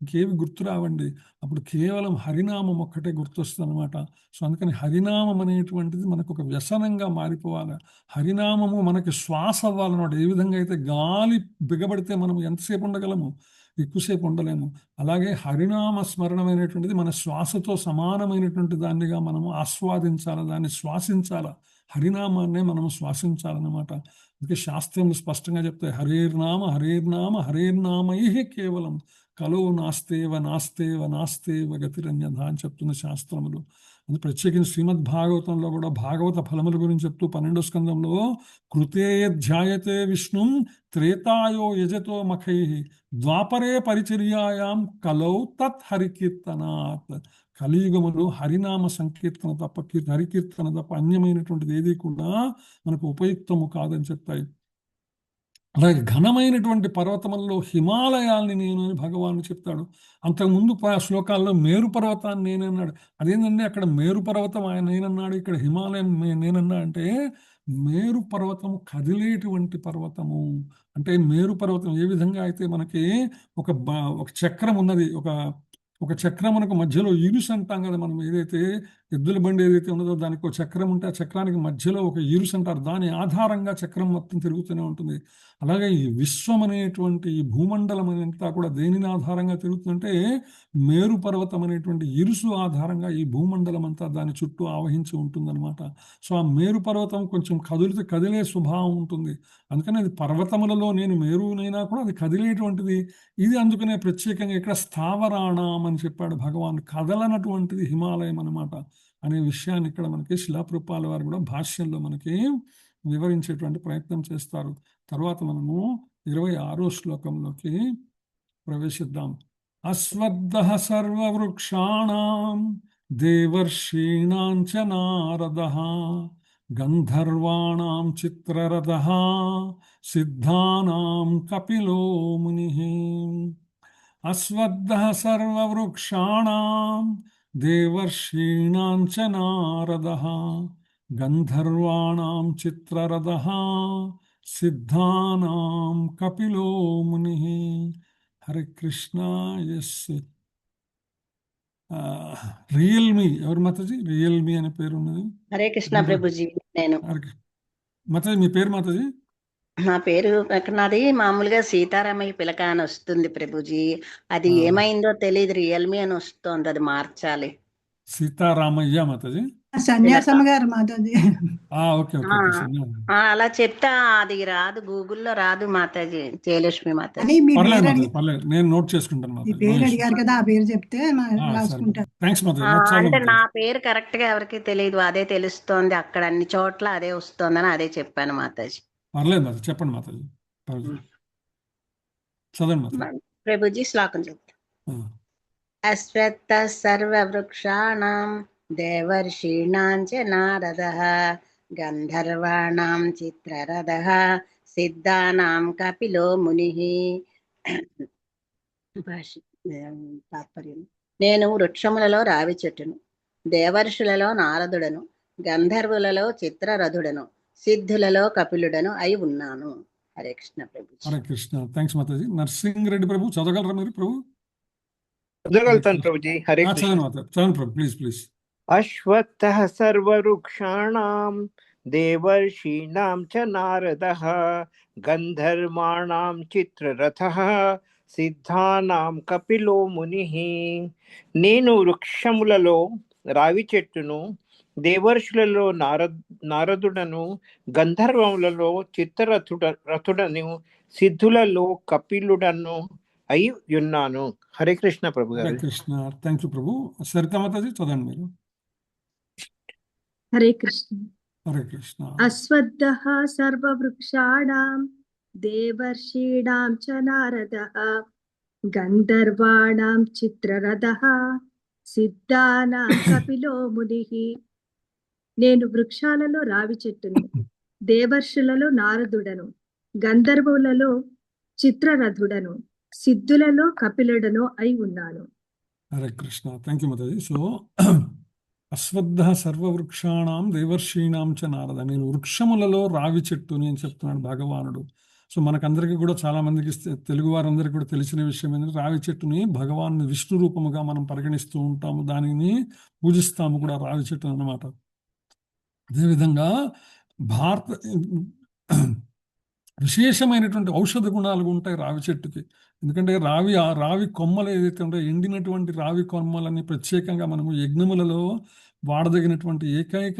S1: ఇంకేవి గుర్తు రావండి. అప్పుడు కేవలం హరినామం ఒక్కటే గుర్తొస్తుంది అనమాట. సో అందుకని హరినామం అనేటువంటిది మనకు ఒక వ్యసనంగా మారిపోవాలి. హరినామము మనకి శ్వాస అవ్వాలన్నమాట. ఏ విధంగా అయితే గాలి బిగబడితే మనం ఎంతసేపు ఉండగలము, ఎక్కువసేపు ఉండలేము. అలాగే హరినామ స్మరణమైనటువంటిది మన శ్వాసతో సమానమైనటువంటి దాన్నిగా మనము ఆస్వాదించాలి, దాన్ని శ్వాసించాలి. హరినామాన్నే మనం శ్వాసించాలన్నమాట. అందుకే శాస్త్రములు స్పష్టంగా చెప్తాయి, హరేర్నామ హరేర్నామై కేవలం కలో నాస్తేవ గతిరన్యథ అని చెప్తున్న శాస్త్రములు. అది ప్రత్యేకించి శ్రీమద్ భాగవతంలో కూడా భాగవత ఫలముల గురించి చెప్తూ 12వ స్కందంలో కృతేధ్యాయతే విష్ణుం త్రేతాయో యజతో మఖై ద్వాపరే పరిచర్యాయాం కలౌ తత్ హరికీర్తనాత్. కలియుగములో హరినామ సంకీర్తన తప్ప, హరికీర్తన తప్ప అన్యమైనటువంటిది ఏది కూడా మనకు ఉపయుక్తము కాదని చెప్తాయి. అలాగే ఘనమైనటువంటి పర్వతములలో హిమాలయాల్ని నేను అని భగవాను చెప్తాడు. అంతకుముందు శ్లోకాల్లో మేరు పర్వతాన్ని నేనన్నాడు. అదేంటంటే అక్కడ మేరు పర్వతం ఆయన నేనన్నాడు, ఇక్కడ హిమాలయం నేనన్నా అంటే మేరు పర్వతము కదిలేటువంటి పర్వతము. అంటే మేరు పర్వతం ఏ విధంగా అయితే మనకి ఒక చక్రం ఉన్నది, ఒక చక్రమునకు మధ్యలో ఇరుసు అంటాం కదా మనం. ఏదైతే ఎద్దుల బండి ఏదైతే ఉన్నదో దానికి ఒక చక్రం ఉంటే ఆ చక్రానికి మధ్యలో ఒక ఇరుసు అంటారు. దాని ఆధారంగా చక్రం మొత్తం తిరుగుతూనే ఉంటుంది. అలాగే ఈ విశ్వం అనేటువంటి ఈ భూమండలం అంతా కూడా దేనిని ఆధారంగా తిరుగుతుందంటే మేరు పర్వతం అనేటువంటి ఇరుసు ఆధారంగా ఈ భూమండలం అంతా దాని చుట్టూ ఆవహించి ఉంటుందన్నమాట. సో ఆ మేరు పర్వతం కొంచెం కదిలే స్వభావం ఉంటుంది. అందుకని అది పర్వతములలో నేను మేరునైనా కూడా అది కదిలేటువంటిది. ఇది అందుకనే ప్రత్యేకంగా ఇక్కడ స్థావరాణం అని చెప్పాడు భగవాన్. కదలనటువంటిది హిమాలయం అన్నమాట అనే విషయాన్ని ఇక్కడ మనకి శిలాప్రపాల వారు కూడా భాష్యంలో మనకి వివరించేటువంటి ప్రయత్నం చేస్తారు. తర్వాత మనము 26వ శ్లోకంలోకి ప్రవేశిద్దాం. అశ్వత్థః సర్వవృక్షాణాం దేవర్షీణాం చ నారదః గంధర్వాణాం చిత్రరథః సిద్ధానాం కపిలో మునిః. అశ్వత్థః సర్వవృక్షాణాం దేవర్షీణాం చ నారదః గంధర్వాణాం చిత్రరథః సిద్ధానాం కపిలో మునిః. హరే కృష్ణ. ఎస్, రియల్మీ ఎవరు మాతాజీ? రియల్మీ అనే పేరు ఉన్నది.
S7: హరే కృష్ణ ప్రభుజీ. నేను
S1: మాతాజీ మీ పేరు మాతాజీ?
S7: నా పేరు నాది మామూలుగా సీతారామయ్య పిలక అని వస్తుంది ప్రభుజీ. అది ఏమైందో తెలియదు, రియల్మీ అని వస్తుంది, అది మార్చాలి.
S1: సీతారామయ్య మాతాజీ?
S5: సన్యాసమ్మ గారు మాతాజీ.
S1: Okay okay.
S7: అలా చెప్తా అది రాదు, గూగుల్లో రాదు మాతాజీ. జయలక్ష్మి మాతాజీ.
S5: అని మీ పేరు
S1: పర్లేదు, నేను నోట్ చేసుకుంటాను.
S5: మీ పేరు అడిగారు కదా, ఆ పేరు చెప్తే రాసుకుంటారు.
S1: థాంక్స్ మాతాజీ.
S7: అంటే నా పేరు కరెక్ట్ గా ఎవరికి తెలియదు, అదే తెలుస్తోంది, అక్కడ అన్ని చోట్ల అదే వస్తోందని అదే చెప్పాను మాతాజీ.
S1: పర్లేదు మాతాజీ, చెప్పండి మాతాజీ. చదవండి మాతాజీ.
S7: ప్రభుజీ శ్లోకం చెప్తా. అశ్వత్థః సర్వవృక్షాణాం దేవర్షీణాం చ నారదః గంధర్వాణాం చిత్రరథః సిద్ధానాం కపిలో మునిః. తాత్పర్యం: నేను వృక్షములలో రావి చెట్టును, దేవర్షులలో నారదుడను, గంధర్వులలో చిత్రరథుడను, సిద్ధులలో కపిలుడను అయి ఉన్నాను. హరే కృష్ణ ప్రభుజీ.
S1: హరే కృష్ణ. థ్యాంక్స్ మాతాజీ. నర్సింగ్ రెడ్డి ప్రభు చదవగలరా మీరు ప్రభు?
S8: చదవగలుగుతాను ప్రభుజీ. హరే కృష్ణ.
S1: చదవండి మాత, చదవండి ప్రభు, ప్లీజ్ ప్లీజ్.
S8: అశ్వత్థః సర్వవృక్షాణాం దేవర్షీణాం చ నారదః గంధర్వాణాం చిత్రరథః సిద్ధానాం కపిలో మునిః. నేను వృక్షములలో రావి చెట్టును, దేవర్షులలో నారదుడను, గంధర్వములలో చిత్రరథుడను, సిద్ధులలో కపిలుడను అయి ఉన్నాను. హరే కృష్ణ ప్రభు
S1: హరే
S8: గారు.
S1: కృష్ణ. థ్యాంక్ యూ ప్రభు. సరిత మాతాజీ చదవండి మీరు.
S9: హరే కృష్ణ.
S1: హరే కృష్ణ.
S9: అశ్వత్థః సర్వవృక్షాణాం దేవర్షీణాం చ నారదః గంధర్వాణాం చిత్రరథః సిద్ధానాం కపిలో మునిః. నేను వృక్షాలలో రావి చెట్టును, దేవర్షులలో నారదుడను, గంధర్వులలో చిత్రరథుడను, సిద్ధులలో కపిలుడను అయి ఉన్నాను.
S1: హరే కృష్ణ. థ్యాంక్ యూ మాతాజీ. సో అశ్వత్థ సర్వవృక్షాణం దేవర్షీణాం చ నారద, నేను వృక్షములలో రావి చెట్టుని అని చెప్తున్నాడు భగవానుడు. సో మనకందరికీ కూడా చాలా మందికి తెలుగు వారందరికీ కూడా తెలిసిన విషయం ఏంటంటే రావి చెట్టుని భగవాను విష్ణు రూపముగా మనం పరిగణిస్తూ ఉంటాము, దానిని పూజిస్తాము కూడా రావి చెట్టును అన్నమాట. అదేవిధంగా భారత విశేషమైనటువంటి ఔషధ గుణాలు ఉంటాయి రావి చెట్టుకి. ఎందుకంటే ఆ రావి కొమ్మలు ఏదైతే ఉంటాయో, ఎండినటువంటి రావి కొమ్మలని ప్రత్యేకంగా మనము యజ్ఞములలో వాడదగినటువంటి ఏకైక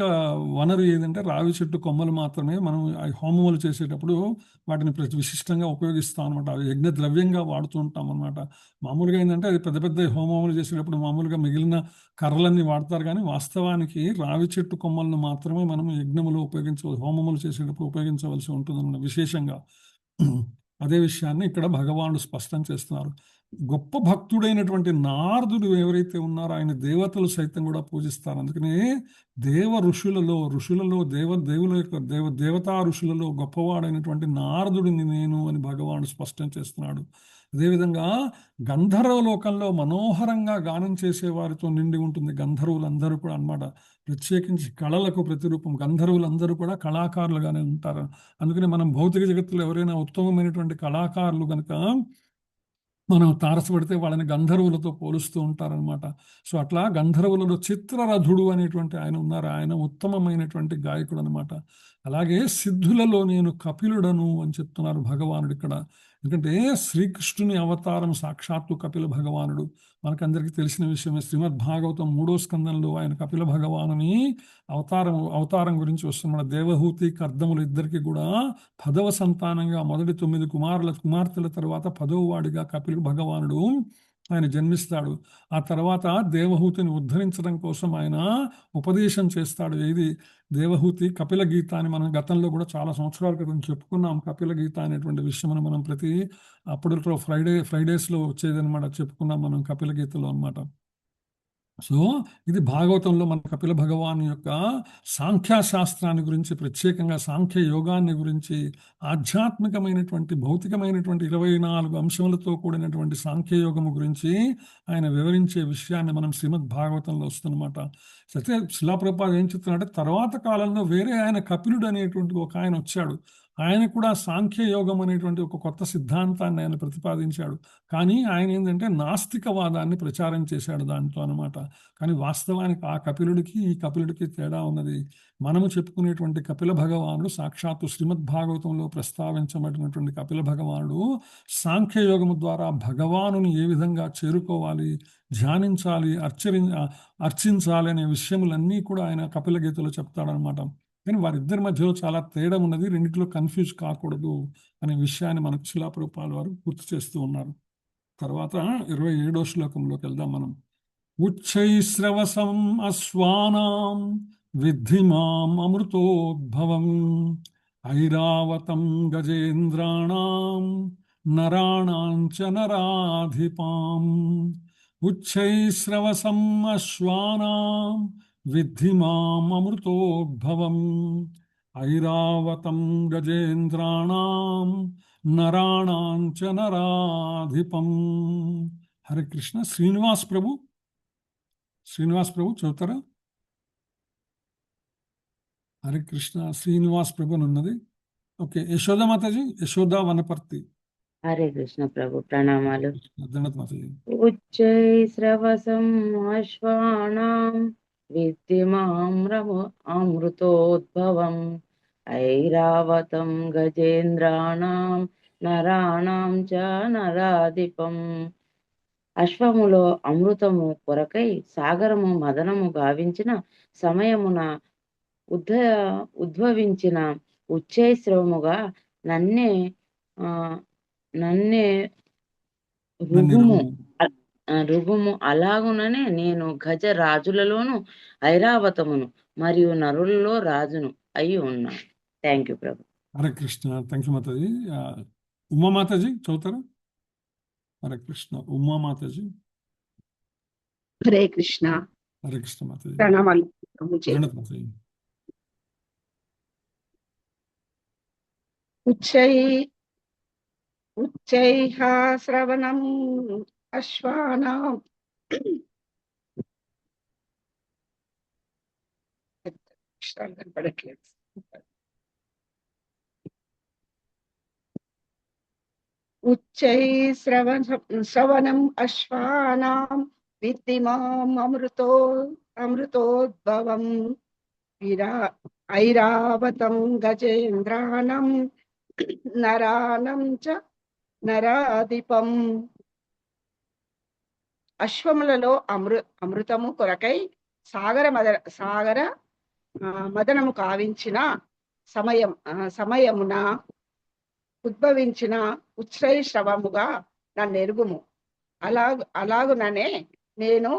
S1: వనరు ఏదంటే రావి చెట్టు కొమ్మలు మాత్రమే. మనం హోమములు చేసేటప్పుడు వాటిని విశిష్టంగా ఉపయోగిస్తాం అనమాట. అవి యజ్ఞ ద్రవ్యంగా వాడుతూ ఉంటాం అనమాట. మామూలుగా ఏంటంటే అది పెద్ద పెద్ద హోమములు చేసేటప్పుడు మామూలుగా మిగిలిన కర్రలన్నీ వాడతారు, కానీ వాస్తవానికి రావి చెట్టు కొమ్మలను మాత్రమే మనం యజ్ఞములు హోమములు చేసేటప్పుడు ఉపయోగించవలసి ఉంటుంది విశేషంగా. అదే విషయాన్ని ఇక్కడ భగవానుడు స్పష్టం చేస్తున్నారు. గొప్ప భక్తుడైనటువంటి నారదుడు ఎవరైతే ఉన్నారో ఆయన దేవతలు సైతం కూడా పూజిస్తారు. అందుకనే దేవతా ఋషులలో గొప్పవాడైనటువంటి నారదుడిని నేను అని భగవానుడు స్పష్టం చేస్తున్నాడు. అదేవిధంగా గంధర్వ లోకంలో మనోహరంగా గానం చేసే వారితో నిండి ఉంటుంది గంధర్వులందరూ కూడా అన్నమాట. ప్రత్యేకించి కళలకు ప్రతిరూపం గంధర్వులందరూ కూడా కళాకారులుగానే ఉంటారు. అందుకని మనం భౌతిక జగత్తులో ఎవరైనా ఉత్తమమైనటువంటి కళాకారులు కనుక మనం తారసపడితే వాళ్ళని గంధర్వులతో పోలుస్తూ ఉంటారనమాట. సో అట్లా గంధర్వులలో చిత్రరథుడు అనేటువంటి ఆయన ఉన్నారు, ఆయన ఉత్తమమైనటువంటి గాయకుడు అనమాట. అలాగే సిద్ధులలో నేను కపిలుడను అని చెప్తున్నారు భగవానుడు ఇక్కడ. ఎందుకంటే శ్రీకృష్ణుని అవతారం సాక్షాత్తు కపిల భగవానుడు. మనకందరికీ తెలిసిన విషయమే. శ్రీమద్ భాగవతం 3వ స్కందంలో ఆయన కపిల భగవానుని అవతారం గురించి వస్తున్న దేవహూతి కర్దములు ఇద్దరికి కూడా 10వ సంతానంగా మొదటి 9 కుమార్తెల తర్వాత 10వ వాడిగా కపిల భగవానుడు ఆయన జన్మిస్తాడు. ఆ తర్వాత దేవహూతిని ఉద్ధరించడం కోసం ఆయన ఉపదేశం చేస్తాడు. ఇది దేవహూతి కపిల గీత అని మనం గతంలో కూడా చాలా సంవత్సరాల క్రితం చెప్పుకున్నాం. కపిల గీత అనేటువంటి విషయం మనం ప్రతి అప్పట్లో ఫ్రైడేస్లో వచ్చేదన్నమాట, చెప్పుకున్నాం మనం కపిల గీతలో అన్నమాట. సో ఇది భాగవతంలో మన కపిల భగవాన్ యొక్క సాంఖ్యశాస్త్రాన్ని గురించి, ప్రత్యేకంగా సాంఖ్య యోగాన్ని గురించి, ఆధ్యాత్మికమైనటువంటి భౌతికమైనటువంటి 24 అంశములతో కూడినటువంటి సాంఖ్యయోగము గురించి ఆయన వివరించే విషయాన్ని మనం శ్రీమద్ భాగవతంలో వస్తుందన్నమాట. అయితే శిలా ప్రభుపాద ఏం చెప్తున్నాడంటే తర్వాత కాలంలో వేరే ఆయన కపిలుడు అనేటువంటి ఒక ఆయన వచ్చాడు. ఆయన కూడా సాంఖ్యయోగం అనేటువంటి ఒక కొత్త సిద్ధాంతాన్ని ఆయన ప్రతిపాదించాడు. కానీ ఆయన ఏంటంటే నాస్తికవాదాన్ని ప్రచారం చేశాడు దాంట్లో అనమాట. కానీ వాస్తవానికి ఆ కపిలుడికి ఈ కపిలుడికి తేడా ఉన్నది. మనము చెప్పుకునేటువంటి కపిల భగవానుడు సాక్షాత్తు శ్రీమద్ భాగవతంలో ప్రస్తావించబడినటువంటి కపిల భగవానుడు సాంఖ్యయోగము ద్వారా భగవానుని ఏ విధంగా చేరుకోవాలి, ధ్యానించాలి, అర్చించాలి అనే విషయములన్నీ కూడా ఆయన కపిల గీతలో చెప్తాడనమాట. కానీ వారిద్దరి మధ్యలో చాలా తేడా ఉన్నది, రెండిట్లో కన్ఫ్యూజ్ కాకూడదు అనే విషయాన్ని మనకు శిలా ప్రభుపాదుల వారు గుర్తు చేస్తూ ఉన్నారు. తర్వాత 27వ శ్లోకంలోకి వెళ్దాం మనం. ఉచ్చైశ్రవసం అశ్వానాం విద్ధి మాం అమృతోద్భవం ఐరావతం గజేంద్రాణాం నరాణాం చ నరాధిపాం. ఉచ్చైశ్రవసం అశ్వానాం విద్ధి మాం అమృతోద్భవం ఐరావతం గజేంద్రాణాం నరాణాం చ నరాధిపం. హరే కృష్ణ. శ్రీనివాస్ ప్రభు చదువుతారా? హరే కృష్ణ. శ్రీనివాస్ ప్రభు అని ఉన్నది. ఓకే, యశోద మాతాజీ, యశోద వనపర్తి.
S10: హరే కృష్ణ ప్రభు, ప్రణామాలు.
S1: దండత్ మాతాజీ.
S10: ఉచ్చై స్రవసం అశ్వానాం విద్యమామ్రము అమృతోద్భవం ఐరావతం గజేంద్రాణం నరాణం చ నరాధిపం. అశ్వములో అమృతము కొరకై సాగరము మదనము గావించిన సమయమున ఉద్భవించిన ఉచ్చైశ్రవముగా నన్నే రుగుము అలాగుననే నేను గజ రాజులలోను ఐరావతమును మరియు నరులలో రాజును అయి ఉన్నాను. థ్యాంక్ యూ ప్రభు.
S1: హరే కృష్ణ. Thank you Mataji. ఉమా మాతాజీ చదువుతారా? హరే కృష్ణ. ఉమా మాతాజీ.
S11: హరే కృష్ణ.
S1: హరే కృష్ణ మాతాజీ.
S11: ప్రణామాలు.
S1: దండత్ మాతాజీ.
S11: ఉచ్చైః శ్రవణం అశ్వానాం కనపడట్లేదు. ఉచ్చైః శ్రవణం అశ్వానాం విద్ధిమాం అమృతోద్భవం ఐరావతం గజేంద్రాణం నరాణం చ నరాధిపం. అశ్వములలో అమృతము కొరకై సాగర మదనము కావించిన సమయమున ఉద్భవించిన ఉచ్ఛ్రైశ్రవముగా నన్నెరుగుము. అలాగుననే నేను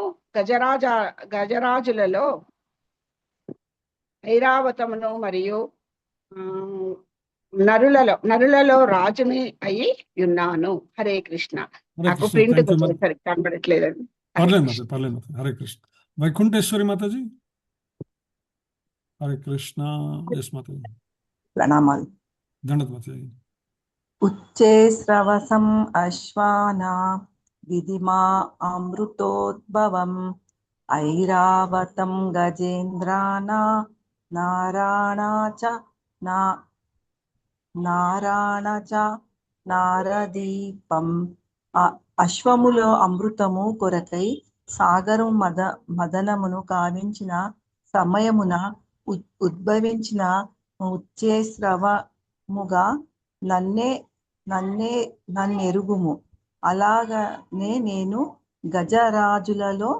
S11: గజరాజులలో ఐరావతమును మరియు నరులలో రాజుని అయి ఉన్నాను. హరే కృష్ణ. నాకు ప్రింట్ కనబడట్లేదండి.
S1: పర్లేదు. హరే కృష్ణ. వైకుంఠేశ్వరి మాతాజీ. హరే కృష్ణ. ఎస్ మాతాజీ.
S12: ప్రణామాలు.
S1: దండత్ మాతాజీ.
S12: ఉచ్చే స్రవసం అశ్వానా విధిమా అమృతోద్భవం ఐరావతం గజేంద్రానా నారాణ చ నారదీపం. అశ్వములో అమృతము కొరకై సాగరం మదనమును కావించిన సమయమున ఉద్భవించిన ఉచ్ఛ్రైశ్రవముగా నన్నెరుగుము. అలాగనే నేను గజరాజులలో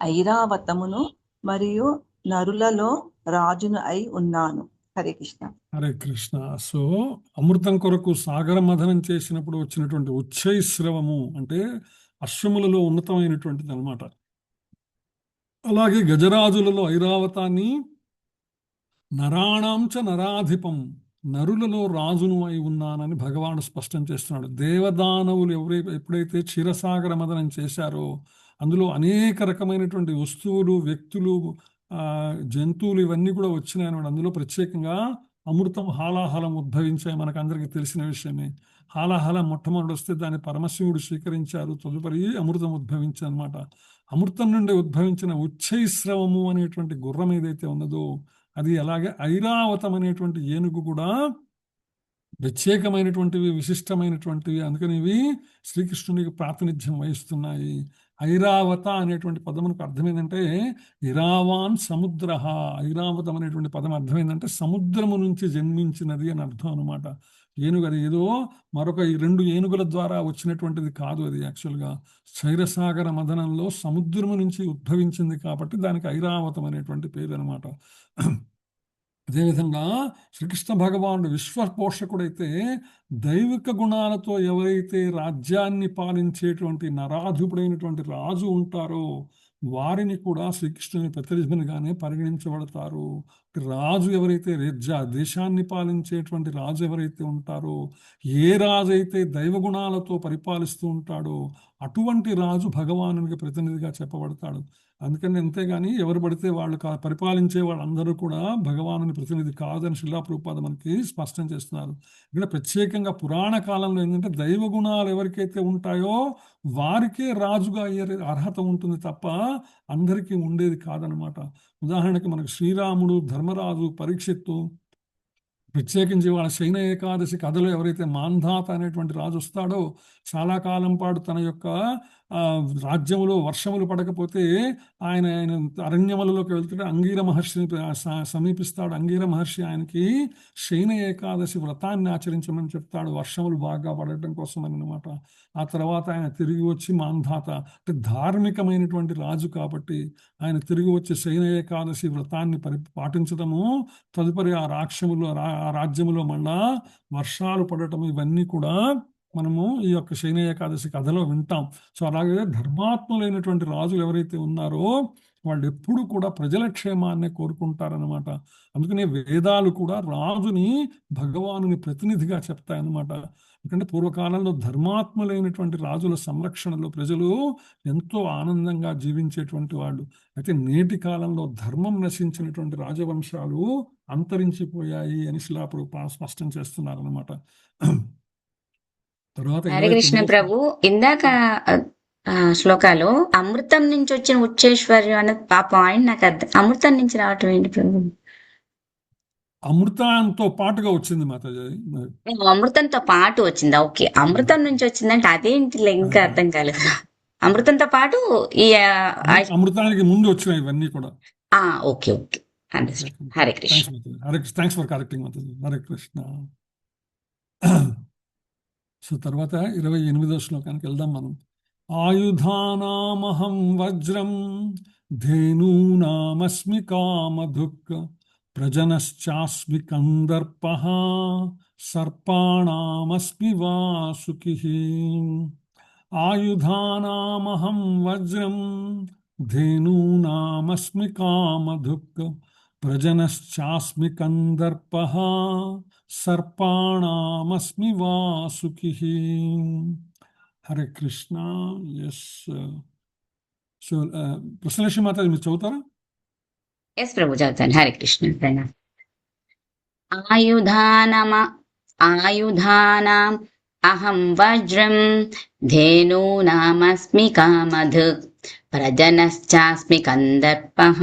S12: ఐరావతమును మరియు నరులలో రాజును అయి ఉన్నాను. హరే కృష్ణ.
S1: హరే కృష్ణ. సో అమృతం కొరకు సాగర మథనం చేసినప్పుడు వచ్చినటువంటి ఉచ్ఛైశ్రవము అంటే అశ్వములలో ఉన్నతమైనటువంటిది అనమాట. అలాగే గజరాజులలో ఐరావతాన్ని నరాణాంచ నరాధిపం నరులలో రాజును అయి ఉన్నానని భగవానుడు స్పష్టం చేస్తున్నాడు. దేవదానవులు ఎప్పుడైతే క్షీరసాగర మదనం చేశారో అందులో అనేక రకమైనటువంటి వస్తువులు, వ్యక్తులు, జంతువులు ఇవన్నీ కూడా వచ్చినాయి అన్నమాట. అందులో ప్రత్యేకంగా అమృతం, హాలాహలం ఉద్భవించాయి. మనకు అందరికీ తెలిసిన విషయమే. హాలాహలం మొట్టమొదటి వస్తే దాన్ని పరమశివుడు స్వీకరించారు. తదుపరి అమృతం ఉద్భవించింది అనమాట. అమృతం నుండి ఉద్భవించిన ఉచ్ఛైశ్రవము అనేటువంటి గుర్రం ఏదైతే ఉన్నదో అది, అలాగే ఐరావతం అనేటువంటి ఏనుగు కూడా ప్రత్యేకమైనటువంటివి, విశిష్టమైనటువంటివి. అందుకని ఇవి శ్రీకృష్ణునికి ప్రాతినిధ్యం వహిస్తున్నాయి. ఐరావత అనేటువంటి పదమునకు అర్థం ఏంటంటే ఇరావాన్ సముద్ర. ఐరావతం అనేటువంటి పదం అర్థం ఏంటంటే సముద్రము నుంచి జన్మించినది అని అర్థం అనమాట. ఏనుగు అది ఏదో మరొక 2 ఏనుగుల ద్వారా వచ్చినటువంటిది కాదు. అది యాక్చువల్గా క్షీరసాగర మదనంలో సముద్రము నుంచి ఉద్భవించింది కాబట్టి దానికి ఐరావతం అనేటువంటి పేరు అనమాట. అదేవిధంగా శ్రీకృష్ణ భగవానుడు విశ్వపోషకుడైతే దైవిక గుణాలతో ఎవరైతే రాజ్యాన్ని పాలించేటువంటి నరాధిపుడైనటువంటి రాజు ఉంటారో వారిని కూడా శ్రీకృష్ణుని ప్రతినిధిగానే పరిగణించబడతారు. రాజు ఎవరైతే దేశాన్ని పాలించేటువంటి రాజు ఎవరైతే ఉంటారో, ఏ రాజు అయితే దైవగుణాలతో పరిపాలిస్తూ ఉంటాడో అటువంటి రాజు భగవానునికి ప్రతినిధిగా చెప్పబడతాడు. అందుకని అంతేగాని ఎవరు పడితే వాళ్ళు పరిపాలించే వాళ్ళందరూ కూడా భగవానుని ప్రతినిధి కాదని శిలా ప్రభుపాద మనకి స్పష్టం చేస్తున్నారు. ఇక్కడ ప్రత్యేకంగా పురాణ కాలంలో ఏంటంటే దైవ గుణాలు ఎవరికైతే ఉంటాయో వారికే రాజుగా అయ్యే అర్హత ఉంటుంది తప్ప అందరికీ ఉండేది కాదనమాట. ఉదాహరణకి మనకు శ్రీరాముడు, ధర్మరాజు, పరీక్షిత్తు, ప్రత్యేకించి వాళ్ళ శయన ఏకాదశి కథలో ఎవరైతే మాంధాత అనేటువంటి రాజు వస్తాడో చాలా కాలం పాటు తన యొక్క రాజ్యములో వర్షములు పడకపోతే ఆయన అరణ్యములలోకి వెళ్తుంటే అంగీర మహర్షిని సమీపిస్తాడు. అంగీర మహర్షి ఆయనకి శయన ఏకాదశి వ్రతాన్ని ఆచరించమని చెప్తాడు, వర్షములు బాగా పడటం కోసం అని అనమాట. ఆ తర్వాత ఆయన తిరిగి వచ్చి మాంధాత అంటే ధార్మికమైనటువంటి రాజు కాబట్టి ఆయన తిరిగి వచ్చి శయన ఏకాదశి వ్రతాన్ని పాటించడము, తదుపరి ఆ రాజ్యములో మళ్ళా వర్షాలు పడటం, ఇవన్నీ కూడా మనము ఈ యొక్క శయన ఏకాదశి కథలో వింటాం. సో అలాగే ధర్మాత్ములైనటువంటి రాజులు ఎవరైతే ఉన్నారో వాళ్ళు ఎప్పుడు కూడా ప్రజల క్షేమాన్నే కోరుకుంటారనమాట. అందుకనే వేదాలు కూడా రాజుని భగవానుని ప్రతినిధిగా చెప్తాయన్నమాట. ఎందుకంటే పూర్వకాలంలో ధర్మాత్ములైనటువంటి రాజుల సంరక్షణలో ప్రజలు ఎంతో ఆనందంగా జీవించేటువంటి వాళ్ళు. అయితే నేటి కాలంలో ధర్మం నశించినటువంటి రాజవంశాలు అంతరించిపోయాయి అని శిలాప్రభుపాద స్పష్టం చేస్తున్నారు అనమాట. తర్వాత
S13: హరే కృష్ణ ప్రభు, ఇందాక శ్లోకాలు అమృతం నుంచి వచ్చిన ఉచ్చేశ్వర్యం అనే ఆ పాయింట్ నాకు అమృతం నుంచి రావటం ఏంటి ప్రభు?
S1: అమృతంతో పాటుగా వచ్చింది మాతాజీ.
S13: అమృతంతో పాటు వచ్చిందా? ఓకే, అమృతం నుంచి వచ్చిందంటే అదేంటి ఇంకా అర్థం కాలేదు. అమృతంతో పాటు ఈ
S1: అమృతానికి ముందు వచ్చిన ఇవన్నీ కూడా.
S13: Okay okay, understand. Hare Krishna.
S1: Thanks for correcting Mataji. Hare Krishna. So తర్వాత 28వ శ్లోకానికి వెళ్దాం మనం. ఆయుధానామహం వజ్రం ధేనూనామస్మి కామధుక్ ప్రజనశ్చాస్మి కందర్పః సర్పాణామస్మి వాసుకిః. ఆయుధానామహం వజ్రం ధేనూనామస్మి కామధుక్ ప్రజనశ్చాస్మి కందర్పః సర్పాణామస్మి వాసుకిః. హరే కృష్ణ. ఎస్. సో ప్రసన్నలక్ష్మి మాతాజీ మీరు చదువుతారా?
S13: ఎస్ ప్రభు, చదువుతాను. హరే కృష్ణ. ప్రణామ్. ఆయుధానాం అహం వజ్రం ధేనూనామస్మి కామధుక్ ప్రజనశ్చాస్మి కందర్పః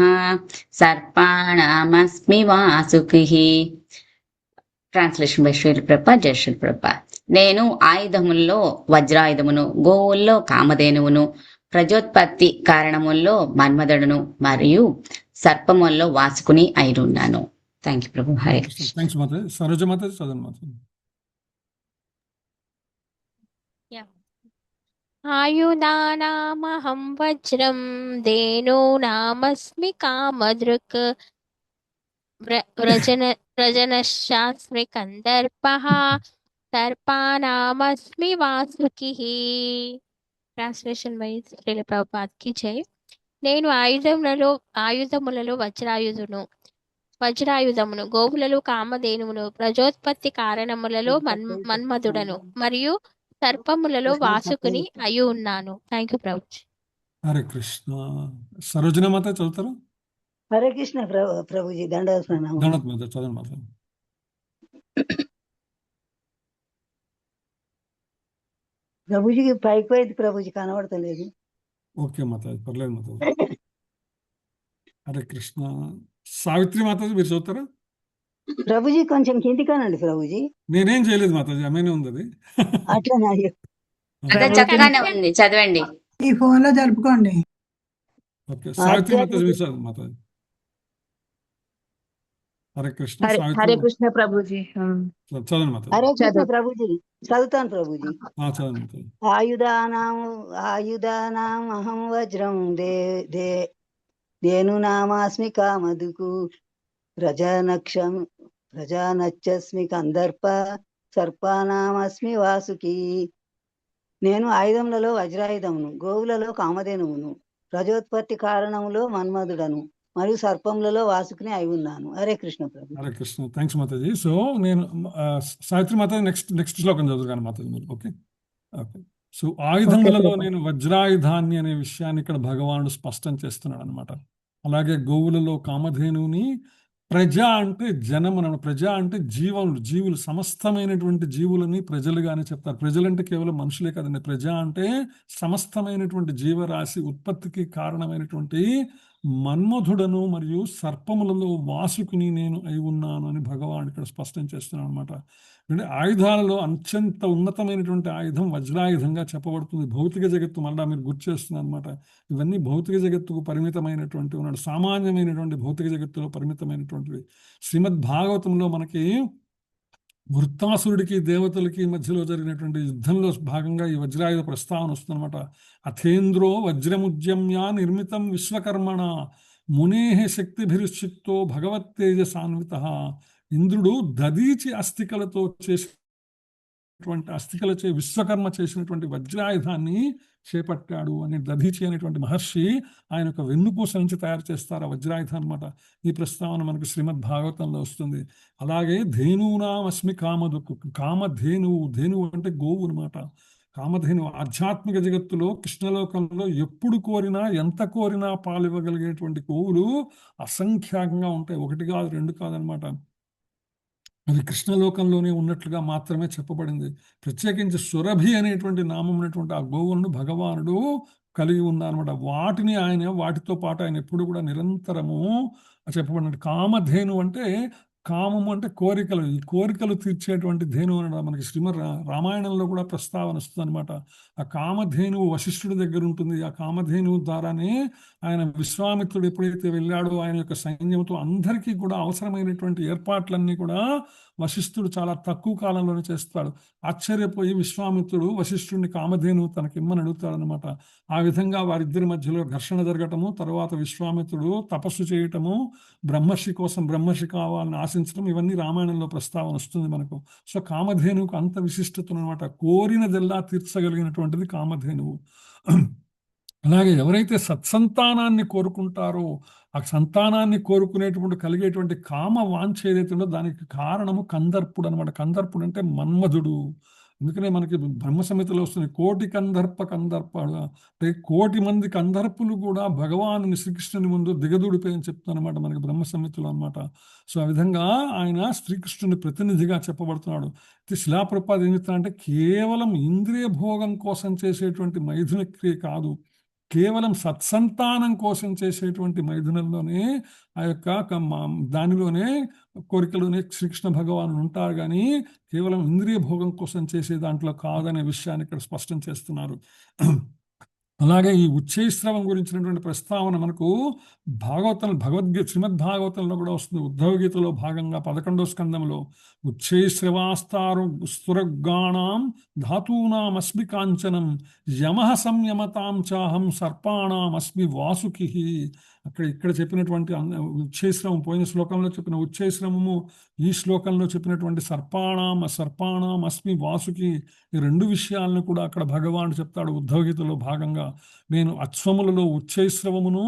S13: సర్పాణామస్మి వాసుకిః. Translation by Srila Prabhupada. జై శ్రీల ప్రభుపాద. నేను ఆయుధముల్లో వజ్రాయుధమును, గోవుల్లో కామధేనువును, ప్రజోత్పత్తి కారణముల్లో మన్మధుడును మరియు సర్పముల్లో వాసుకుని అయినున్నాను. థ్యాంక్ యూ ప్రభు. హరే కృష్ణ.
S1: థ్యాంక్స్ మాతాజీ. సరోజ మాతాజీ చదవండి మాతాజీ.
S4: ఆయుధానామహం వజ్రం ధేనూనామస్మి కామధృక్ ప్రజనశ్చాస్మి కందర్పః సర్పాణామస్మి వాసుకిః. ట్రాన్స్లేషన్ బై శ్రీల ప్రభుపాద కి జై. నేను ఆయుధములలో వజ్రాయుధమును, గోవులలో కామధేనువును, ప్రజోత్పత్తి కారణములలో మన్మధుడను మరియు సర్పములలో వాసుకుని అయి ఉన్నాను. థ్యాంక్ యూ ప్రభు.
S1: హరే కృష్ణ. సరోజన మాత చదువుతారా?
S2: హరే కృష్ణ ప్రభుజీ. దండవత్ ప్రణామం.
S1: దండవత్ మాత చదవండి మాత.
S2: ప్రభుజీకి పైకి పోయింది ప్రభుజీ, కనబడతలేదు.
S1: ఓకే మాతాజీ, పర్లేదు మాతాజీ. హరే కృష్ణ. సావిత్రి మాతాజీ మీరు చదువుతారా?
S2: ప్రభుజీ కొంచెం కిందికానండి ప్రభుజీ.
S1: నేనేం చేయలేదు మాతాజీ, ఆమెనే ఉంది అది.
S2: అట్లా
S13: చక్కగానే ఉంది, చదవండి.
S5: ఈ ఫోన్ లో జరుపుకోండి.
S1: ఓకే, సావిత్రి మాతాజీ మీరు చదవండి మాతాజీ. హరే కృష్ణ.
S6: హరే కృష్ణ ప్రభుజీ.
S1: చదవండి మాతాజీ.
S2: హరే కృష్ణ ప్రభుజీ. చదువుతాను ప్రభుజీ.
S1: చదవండి మాతాజీ.
S2: ఆయుధానాం అహం వజ్రం ధేనూనామస్మి కామధుకు ప్రజానచ్చస్మి కందర్ప సర్పానామస్మి వాసుకి. నేను ఆయుధములలో వజ్రాయుధమును, గోవులలో కామధేనువును, ప్రజోత్పత్తి కారణములో మన్మధుడను మరియు సర్పములలో వాసుకుని అయి ఉన్నాను. హరే కృష్ణ ప్రభు.
S1: హరే కృష్ణ. థ్యాంక్స్ మాతాజీ. సో నేను సావిత్రి మాతాజీ నెక్స్ట్ శ్లోకం చదువుతాను మాతాజీ మీరు. Okay okay. సో ఆయుధములలో నేను వజ్రాయుధాన్ని అనే విషయాన్ని ఇక్కడ భగవానుడు స్పష్టం చేస్తున్నాడు అనమాట. అలాగే గోవులలో కామధేనువుని, ప్రజ అంటే జనమున, ప్రజ అంటే జీవులు సమస్తమైనటువంటి జీవులని ప్రజలుగానే చెప్తారు. ప్రజలంటే కేవలం మనుషులే కదండి. ప్రజ అంటే సమస్తమైనటువంటి జీవరాశి ఉత్పత్తికి కారణమైనటువంటి మన్మధుడను మరియు సర్పములలో వాసుకుని నేను అయి ఉన్నాను అని భగవానుడు ఇక్కడ స్పష్టం చేస్తున్నాడు అనమాట. అంటే ఆయుధాలలో అత్యంత ఉన్నతమైనటువంటి ఆయుధం వజ్రాయుధంగా చెప్పబడుతుంది. భౌతిక జగత్తు మళ్ళా మీరు గుర్తు చేస్తుంది అనమాట. ఇవన్నీ భౌతిక జగత్తుకు పరిమితమైనటువంటి ఉన్నాడు, సామాన్యమైనటువంటి భౌతిక జగత్తులో పరిమితమైనటువంటివి. శ్రీమద్ భాగవతంలో మనకి వృత్తాసురుడికి దేవతలకి మధ్యలో జరిగినటువంటి యుద్ధంలో భాగంగా ఈ వజ్రాయుధ ప్రస్తావన వస్తుందన్నమాట. అథేంద్రో వజ్రముద్యమ్య నిర్మితం విశ్వకర్మణ మునేహ శక్తిభిరుచిక్తో భగవత్తేజసాన్విత. ఇంద్రుడు దదీచి అస్థికలతో అస్థికలచే విశ్వకర్మ చేసినటువంటి వజ్రాయుధాన్ని చేపట్టాడు అని దధీచి అనేటువంటి మహర్షి ఆయన యొక్క వెన్నుపూస నుంచి తయారు చేస్తారు ఆ వజ్రాయుధం అనమాట. ఈ ప్రస్తావన మనకు శ్రీమద్ భాగవతంలో వస్తుంది. అలాగే ధేనూనామస్మి ధేనువు అంటే గోవు అనమాట. కామధేనువు ఆధ్యాత్మిక జగత్తులో కృష్ణలోకంలో ఎప్పుడు కోరినా ఎంత కోరినా పాలు ఇవ్వగలిగేటువంటి గోవులు అసంఖ్యాకంగా ఉంటాయి. ఒకటి కాదు, రెండు కాదనమాట. అది కృష్ణలోకంలోనే ఉన్నట్లుగా మాత్రమే చెప్పబడింది. ప్రత్యేకించి సురభి అనేటువంటి నామం ఉన్నటువంటి ఆ గోవులను భగవానుడు కలిగి ఉన్నారన్నమాట. వాటితో పాటు ఆయన ఎప్పుడు కూడా నిరంతరము చెప్పబడినట్టు. కామధేను అంటే కామము అంటే కోరికలు, ఈ కోరికలు తీర్చేటువంటి ధేను అనడం మనకి శ్రీమద్ రామాయణంలో కూడా ప్రస్తావన వస్తుంది అనమాట. ఆ కామధేనువు వశిష్ఠుడి దగ్గర ఉంటుంది. ఆ కామధేనువు ద్వారానే ఆయన విశ్వామిత్రుడు ఎప్పుడైతే వెళ్ళాడో ఆయన యొక్క సైన్యంతో అందరికీ కూడా అవసరమైనటువంటి ఏర్పాట్లన్నీ కూడా వశిష్ఠుడు చాలా తక్కువ కాలంలోనే చేస్తాడు. ఆశ్చర్యపోయి విశ్వామిత్రుడు వశిష్ఠుడిని కామధేనువు తనకిమ్మని అడుగుతాడనమాట. ఆ విధంగా వారిద్దరి మధ్యలో ఘర్షణ జరగటము, తర్వాత విశ్వామిత్రుడు తపస్సు చేయటము, బ్రహ్మర్షి కోసం బ్రహ్మర్షి కావాలని ఆశించడం, ఇవన్నీ రామాయణంలో ప్రస్తావన వస్తుంది మనకు. సో కామధేనువుకు అంత విశిష్టత అనమాట. కోరినదెల్లా తీర్చగలిగినటువంటిది కామధేనువు. అలాగే ఎవరైతే సత్సంతానాన్ని కోరుకుంటారో ఆ సంతానాన్ని కోరుకునేటువంటి కలిగేటువంటి కామ వాంఛ ఏదైతే ఉందో దానికి కారణము కందర్పుడు అనమాట. కందర్పుడు అంటే మన్మధుడు. అందుకనే మనకి బ్రహ్మ సంహితలో వస్తుంది కోటి కందర్ప అంటే 1,000,000 మంది కందర్పులు కూడా భగవాను శ్రీకృష్ణుని ముందు దిగదూడిపోయి చెప్తానమాట మనకి బ్రహ్మ సంహితలో అనమాట. సో ఆ విధంగా ఆయన శ్రీకృష్ణుని ప్రతినిధిగా చెప్పబడుతున్నాడు. శిలాప్రపాద ఏం చెప్తానంటే కేవలం ఇంద్రియ భోగం కోసం చేసేటువంటి మైథున క్రియ కాదు, కేవలం సత్సంతానం కోసం చేసేటువంటి మైథునంలోనే ఆ యొక్క దానిలోనే కోరికలోనే శ్రీకృష్ణ భగవానుడు ఉంటారు, కానీ కేవలం ఇంద్రియ భోగం కోసం చేసే దాంట్లో కాదనే విషయాన్ని ఇక్కడ స్పష్టం చేస్తున్నారు. అలాగే ఈ ఉచ్చైశ్రవం గురించినటువంటి ప్రస్తావన మనకు శ్రీమద్ భాగవతంలో కూడా వస్తుంది. ఉద్ధవగీతలో భాగంగా 11వ స్కందంలో ఉచ్చైశ్రవాస్తారు స్తురగాణాం ధాతూనామస్మి కాంచనం యమః సంయమతాం చాహం సర్పాణామస్మి వాసుకి. ఇక్కడ చెప్పినటువంటి ఉచ్చైశ్రవం పోయిన శ్లోకంలో చెప్పిన ఉచ్చైశ్రవము, ఈ శ్లోకంలో చెప్పినటువంటి సర్పాణం అస్మి వాసుకి, ఈ రెండు విషయాలను కూడా అక్కడ భగవానుడు చెప్తాడు ఉద్ధవగీతలో భాగంగా. నేను అశ్వములలో ఉచ్చైశ్రవమును,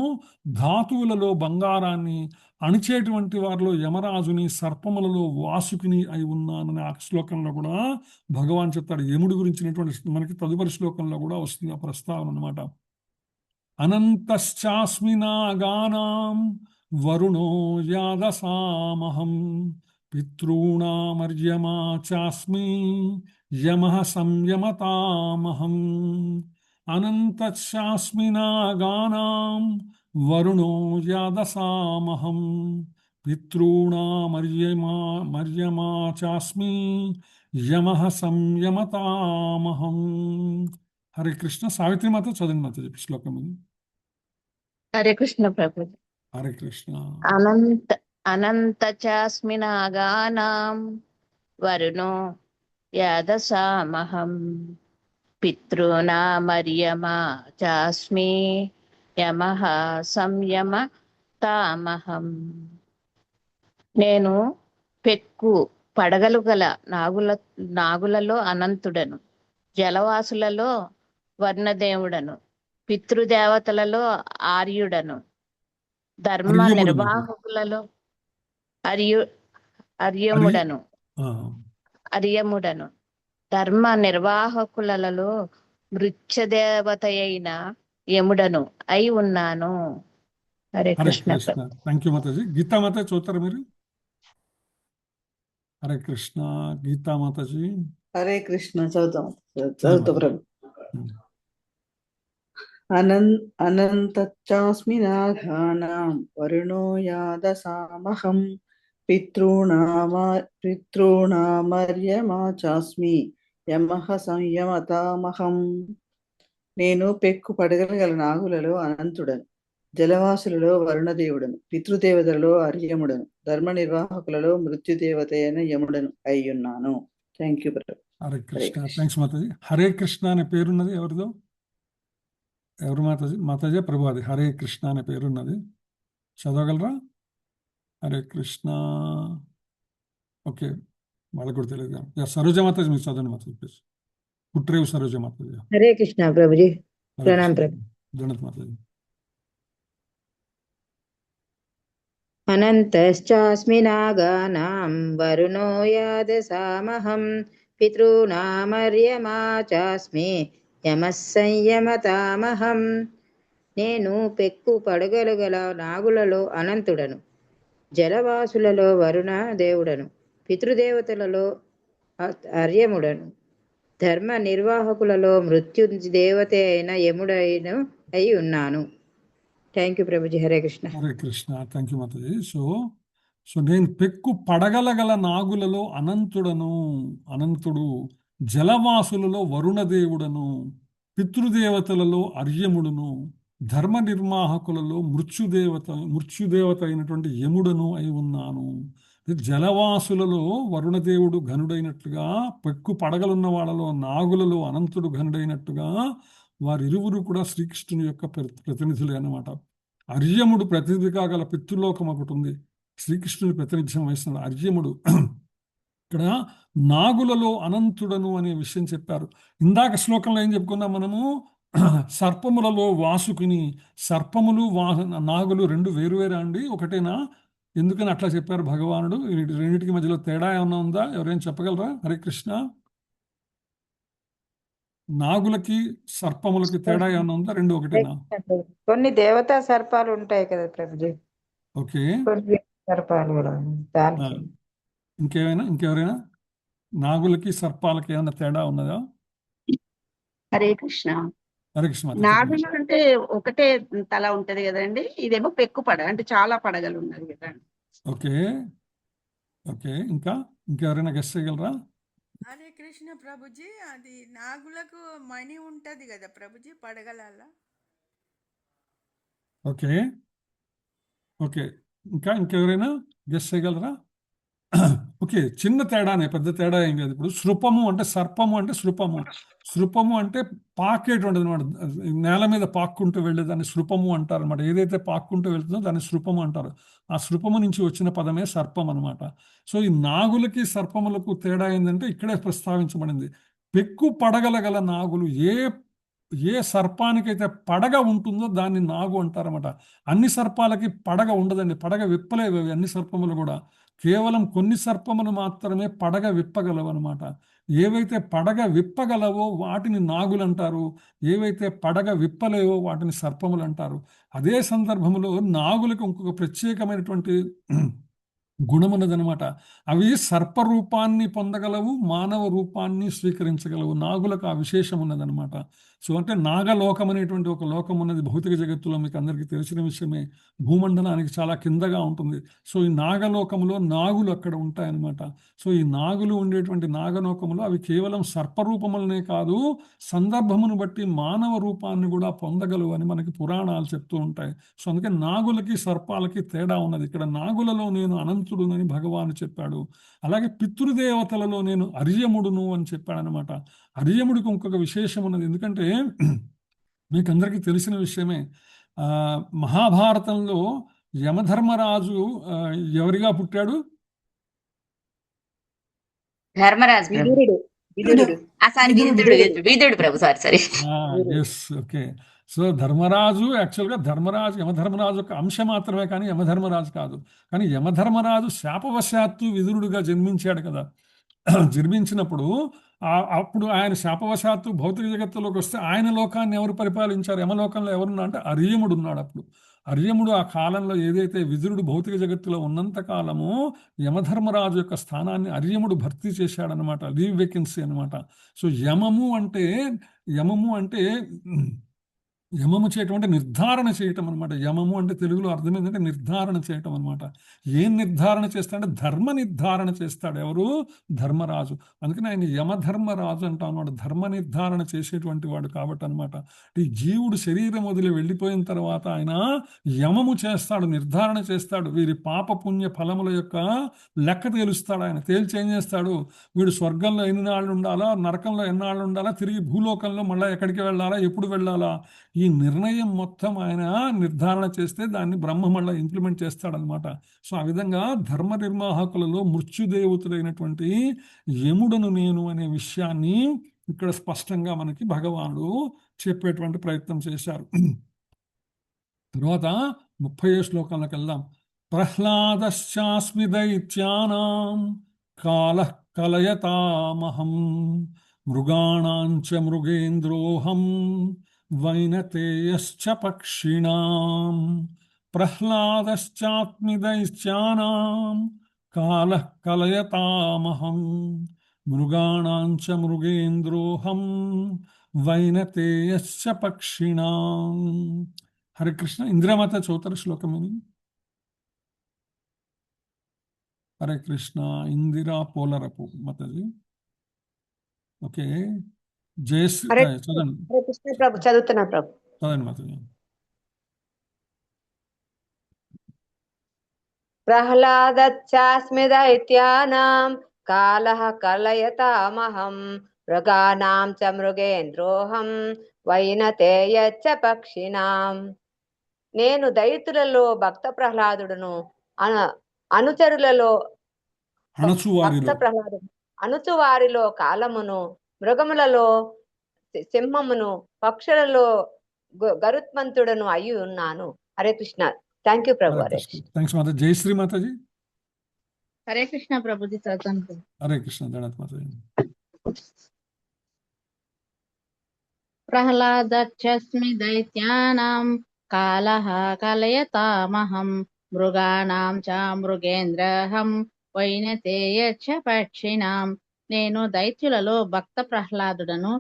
S1: ధాతువులలో బంగారాన్ని, అణిచేటువంటి వారిలో యమరాజుని, సర్పములలో వాసుకిని అయి ఉన్నానని ఆ శ్లోకంలో కూడా భగవాన్ చెప్తాడు. యముడి గురించినటువంటి మనకి తదుపరి శ్లోకంలో కూడా వస్తుంది ఆ ప్రస్తావన అనమాట. అనంతశ్చాస్మి నాగానాం వరుణో యాదసామహం పితॄణామర్యమా చాస్మి యమః సంయమతామహం. అనంతశ్చాస్మి నాగానాం వరుణో యాదసామహం పితॄణామర్యమా చాస్మి యమః సంయమతామహం. హరే కృష్ణ. సావిత్రి మాత చదివిన మాత చెప్పి శ్లోకం ఇది.
S6: హరే కృష్ణ ప్రభు.
S1: హరే కృష్ణ.
S6: అనంత చాస్మి నాగానాం వరుణో యాదసామహం పితॄణామర్యమా చాస్మి యమః సంయమతామహం. నేను పెక్కు పడగలు గల నాగులలో అనంతుడను, జలవాసులలో వర్ణదేవుడను, పితృదేవతలలో ఆర్యుడను, ధర్మ నిర్వాహకులలో అర్యముడను, ధర్మ నిర్వాహకులలో మృత్యుదేవత అయిన యముడను అయి ఉన్నాను. హరే
S1: హరే
S6: కృష్ణ
S1: కృష్ణ.
S6: ప్రభు.
S1: థ్యాంక్ యూ మాతాజీ. గీతామాత చదువుతారా మీరు? హరే కృష్ణ. గీతామాతాజీ.
S2: హరే కృష్ణ. చదువుతాం
S1: జై
S2: చదువుతా
S1: మాతాజీ.
S2: ప్రభు. అనంతచాస్మి నాఘానాం వరుణో యాదసామహం పితॄణామర్యమా చాస్మి యమః సంయమతామహం. నేను పెక్కు పడగలగల నాగులలో అనంతుడను, జలవాసులలో వరుణదేవుడను, పితృదేవతలలో అర్యముడను, ధర్మ నిర్వాహకులలో మృత్యుదేవత అయిన యముడను అయ్యున్నాను. Thank you brother.
S1: Hare Krishna. Thanks మాతాజీ. హరే కృష్ణ అనే పేరున్నది ఎవరిదో? ఎవరు మాతాజీ? మాతాజీ ప్రభు. అది హరే కృష్ణ అనే పేరున్నది, చదవగలరా? హరే కృష్ణ. ఓకే, వాళ్ళకు కూడా తెలియదు. సరోజ మాతాజీ మీరు చదవండి Mataji please. Putrevu Saroja Mataji.
S3: Hare Krishna Prabhuji.
S1: Hare
S3: Pranam
S1: Krishna.
S3: Prabhu.
S1: Jannat Mataji.
S3: అనంతశ్చాస్మి నాగానాం వరుణో యాదసామహం పితॄణామర్యమా చాస్మి M సంయమతామహం. నేను పెక్కు పడగలు గల నాగులలో అనంతుడను, జలవాసులలో వరుణ దేవుడను, పితృదేవతలలో అర్యముడను, ధర్మ నిర్వాహకులలో మృత్యుదేవత అయిన యముడైన అయి ఉన్నాను. థ్యాంక్ యూ ప్రభుజీ. హరే కృష్ణ.
S1: హరే కృష్ణ. థ్యాంక్ యూ మాతాజీ. సో నేను పెక్కు పడగలగల నాగులలో అనంతుడను, అనంతుడు, జలవాసులలో వరుణదేవుడను, పితృదేవతలలో అర్యముడును, ధర్మ నిర్వాహకులలో మృత్యుదేవత అయినటువంటి యముడను అయి ఉన్నాను. జలవాసులలో వరుణదేవుడు ఘనుడైనట్లుగా, పెక్కు పడగలున్న వాళ్ళలో నాగులలో అనంతుడు ఘనుడైనట్టుగా వారిరువురు కూడా శ్రీకృష్ణుని యొక్క ప్రతినిధులే అన్నమాట. అర్యముడు ప్రతినిధి కాగల పితృలోకం ఒకటి ఉంది, శ్రీకృష్ణుని ప్రతినిధ్యం వహిస్తున్న అర్యముడు. ఇక్కడ నాగులలో అనంతుడను అనే విషయం చెప్పారు. ఇందాక శ్లోకంలో ఏం చెప్పుకున్నాం మనము? సర్పములలో వాసుకుని. సర్పములు నాగులు రెండు వేరువేరా అండి, ఒకటేనా? ఎందుకని అట్లా చెప్పారు భగవానుడు? రెండింటికి మధ్యలో తేడా ఏమన్నా ఉందా? ఎవరైనా చెప్పగలరా? హరే కృష్ణ. నాగులకి సర్పములకి తేడా ఏమన్నా ఉందా? రెండు ఒకటేనా?
S3: కొన్ని దేవతా సర్పాలు ఉంటాయి కదా ప్రభుజీ,
S1: ఓకే.
S3: కొన్ని సర్పాలు కూడా దానికి.
S1: ఇంకెవరైనా నాగులకి సర్పాలకి ఏమైనా తేడా ఉన్నదా?
S11: హరే కృష్ణ.
S1: హరే కృష్ణ.
S11: నాగులు అంటే ఒకటే తల ఉంటది కదండి, ఇదేమో పెక్కు పడ అంటే చాలా పడగలు ఉన్నది కదండి.
S1: Okay okay. ఇంకెవరైనా గెస్ చేయగలరా?
S14: హరే కృష్ణ ప్రభుజీ. అది నాగులకు మణి ఉంటది కదా ప్రభుజీ పడగలల్ల.
S1: Okay okay. ఇంకెవరైనా గెస్ చేయగలరా? ఓకే, చిన్న తేడానే, పెద్ద తేడా ఏం కాదు. ఇప్పుడు శృపము అంటే సర్పము అంటే శృపము. శృపము అంటే పాకేటువంటిది అనమాట, నేల మీద పాక్కుంటూ వెళ్ళేదాన్ని శృపము అంటారు అనమాట. ఏదైతే పాక్కుంటూ వెళ్తుందో దాన్ని శృపము అంటారు. ఆ శృపము నుంచి వచ్చిన పదమే సర్పం అనమాట. సో ఈ నాగులకి సర్పములకు తేడా ఏంటంటే ఇక్కడే ప్రస్తావించబడింది. పెక్కు పడగలగల నాగులు. ఏ సర్పానికైతే పడగ ఉంటుందో దాన్ని నాగు అంటారన్నమాట. అన్ని సర్పాలకి పడగ ఉండదండి, పడగ విప్పలేవు అన్ని సర్పములు కూడా. కేవలం కొన్ని సర్పములు మాత్రమే పడగ విప్పగలవు అనమాట. ఏవైతే పడగ విప్పగలవో వాటిని నాగులు అంటారు, ఏవైతే పడగ విప్పలేవో వాటిని సర్పములు అంటారు. అదే సందర్భంలో నాగులకు ఇంకొక ప్రత్యేకమైనటువంటి గుణమున్నదనమాట. అవి సర్పరూపాన్ని పొందగలవు, మానవ రూపాన్ని స్వీకరించగలవు. నాగులకు ఆ విశేషం ఉన్నదనమాట. సో అంటే నాగలోకం అనేటువంటి ఒక లోకం ఉన్నది భౌతిక జగత్తులో, మీకు అందరికీ తెలిసిన విషయమే. భూమండలానికి చాలా కిందగా ఉంటుంది. సో ఈ నాగలోకంలో నాగులు అక్కడ ఉంటాయన్నమాట. సో ఈ నాగులు ఉండేటువంటి నాగలోకంలో అవి కేవలం సర్పరూపములనే కాదు, సందర్భమును బట్టి మానవ రూపాన్ని కూడా పొందగలవు అని మనకి పురాణాలు చెప్తూ ఉంటాయి. సో అందుకే నాగులకి సర్పాలకి తేడా ఉన్నది. ఇక్కడ నాగులలో నేను అనంతుడునని భగవాను చెప్పాడు. అలాగే పితృదేవతలలో నేను అర్యముడును అని చెప్పాడు అనమాట. అర్యముడికి ఇంకొక విశేషం ఉన్నది. ఎందుకంటే మీకు అందరికీ తెలిసిన విషయమే, మహాభారతంలో యమధర్మరాజు ఎవరిగా పుట్టాడు?
S13: ధర్మరాజు విదురుడు ప్రభు. సారీ.
S1: ఓకే. సో ధర్మరాజు యాక్చువల్గా యమధర్మరాజు యొక్క అంశం మాత్రమే, కానీ యమధర్మరాజు కాదు. కానీ యమధర్మరాజు శాపవశాత్తు విదురుడుగా జన్మించాడు కదా. జన్మించినప్పుడు అప్పుడు ఆయన శాపవశాత్తు భౌతిక జగత్తులోకి వస్తే ఆయన లోకాన్ని ఎవరు పరిపాలించారు? యమలోకంలో ఎవరున్నా అంటే అర్యముడు ఉన్నాడు. అప్పుడు అర్యముడు ఆ కాలంలో ఏదైతే విదురుడు భౌతిక జగత్తులో ఉన్నంత కాలము యమధర్మరాజు యొక్క స్థానాన్ని అర్యముడు భర్తీ చేశాడనమాట. లీవ్ వేకెన్సీ అనమాట. సో యమము అంటే యమము చేయటం అంటే నిర్ధారణ చేయటం అనమాట. యమము అంటే తెలుగులో అర్థం ఏంటంటే నిర్ధారణ చేయటం అనమాట. ఏం నిర్ధారణ చేస్తాడంటే ధర్మ నిర్ధారణ చేస్తాడు. ఎవరు? ధర్మరాజు. అందుకని ఆయన యమధర్మరాజు అంటాం అనమాట. ధర్మ నిర్ధారణ చేసేటువంటి వాడు కాబట్టి అనమాట. ఈ జీవుడు శరీరం వదిలి వెళ్ళిపోయిన తర్వాత ఆయన యమము చేస్తాడు, నిర్ధారణ చేస్తాడు. వీరి పాప పుణ్య ఫలముల యొక్క లెక్క తేలుస్తాడు. ఆయన తేల్చి ఏం చేస్తాడు? వీడు స్వర్గంలో ఎన్ని నాళ్ళు ఉండాలా, నరకంలో ఎన్నాళ్ళు ఉండాలా, తిరిగి భూలోకంలో మళ్ళీ ఎక్కడికి వెళ్ళాలా, ఎప్పుడు వెళ్ళాలా, ఈ నిర్ణయం మొత్తం ఆయన నిర్ధారణ చేస్తే దాన్ని బ్రహ్మ మళ్ళీ ఇంప్లిమెంట్ చేస్తాడనమాట. సో ఆ విధంగా ధర్మ నిర్వాహకులలో మృత్యుదేవతుడైనటువంటి యముడను నేను అనే విషయాన్ని ఇక్కడ స్పష్టంగా మనకి భగవానుడు చెప్పేటువంటి ప్రయత్నం చేశారు. తర్వాత 30వ శ్లోకంలోకి వెళ్దాం. ప్రహ్లాదశ్చాస్మి దైత్యానాం కాలః కలయతామహం మృగాణాంచ మృగేంద్రోహం వైనతేయశ్చ పక్షిణాం. ప్రహ్లాదశ్చాస్మి దైత్యానాం కాలః కలయతామహం మృగాణాంచ మృగేంద్రోహం వైనతేయశ్చ పక్షిణాం. హరే కృష్ణ. ఇందిరామాత చౌతర శ్లోకం ఇది. హరే కృష్ణ. ఇందిరా పోలరపు మాతాజీ. ఓకే. జయశ్రీ చదవండి.
S3: హరే కృష్ణ ప్రభు. చదువుతున్నా ప్రభు.
S1: చదవండి మాతాజీ.
S3: ప్రహ్లాదశ్చాస్మి దైత్యానాం కాలః కలయతామహం మృగాణాం చ మృగేంద్రోహం వైనతేయశ్చ పక్షిణాం. నేను దైత్యులలో భక్త ప్రహ్లాదుడును, అనుచరులలో భక్త ప్రహ్లాదుడు, అణుచువారిలో కాలమును, మృగములలో సింహమును, పక్షులలో గరుత్మంతుడను అయి ఉన్నాను. హరే కృష్ణ. థ్యాంక్ యూ ప్రభు. హరే
S1: థ్యాంక్స్ మాతా. జయశ్రీ మాతాజీ.
S6: హరే కృష్ణ ప్రభుజీ. చదువుతాను.
S1: హరే కృష్ణ. ధన్యవాదాలు మాతాజీ.
S6: ప్రహ్లాదశ్చాస్మి దైత్యానాం కాలః కలయతామహం మృగాణాం చ మృగేంద్రహం వైనతేయశ్చ పక్షిణాం. నేను దైత్యులలో భక్త ప్రహ్లాదుడను,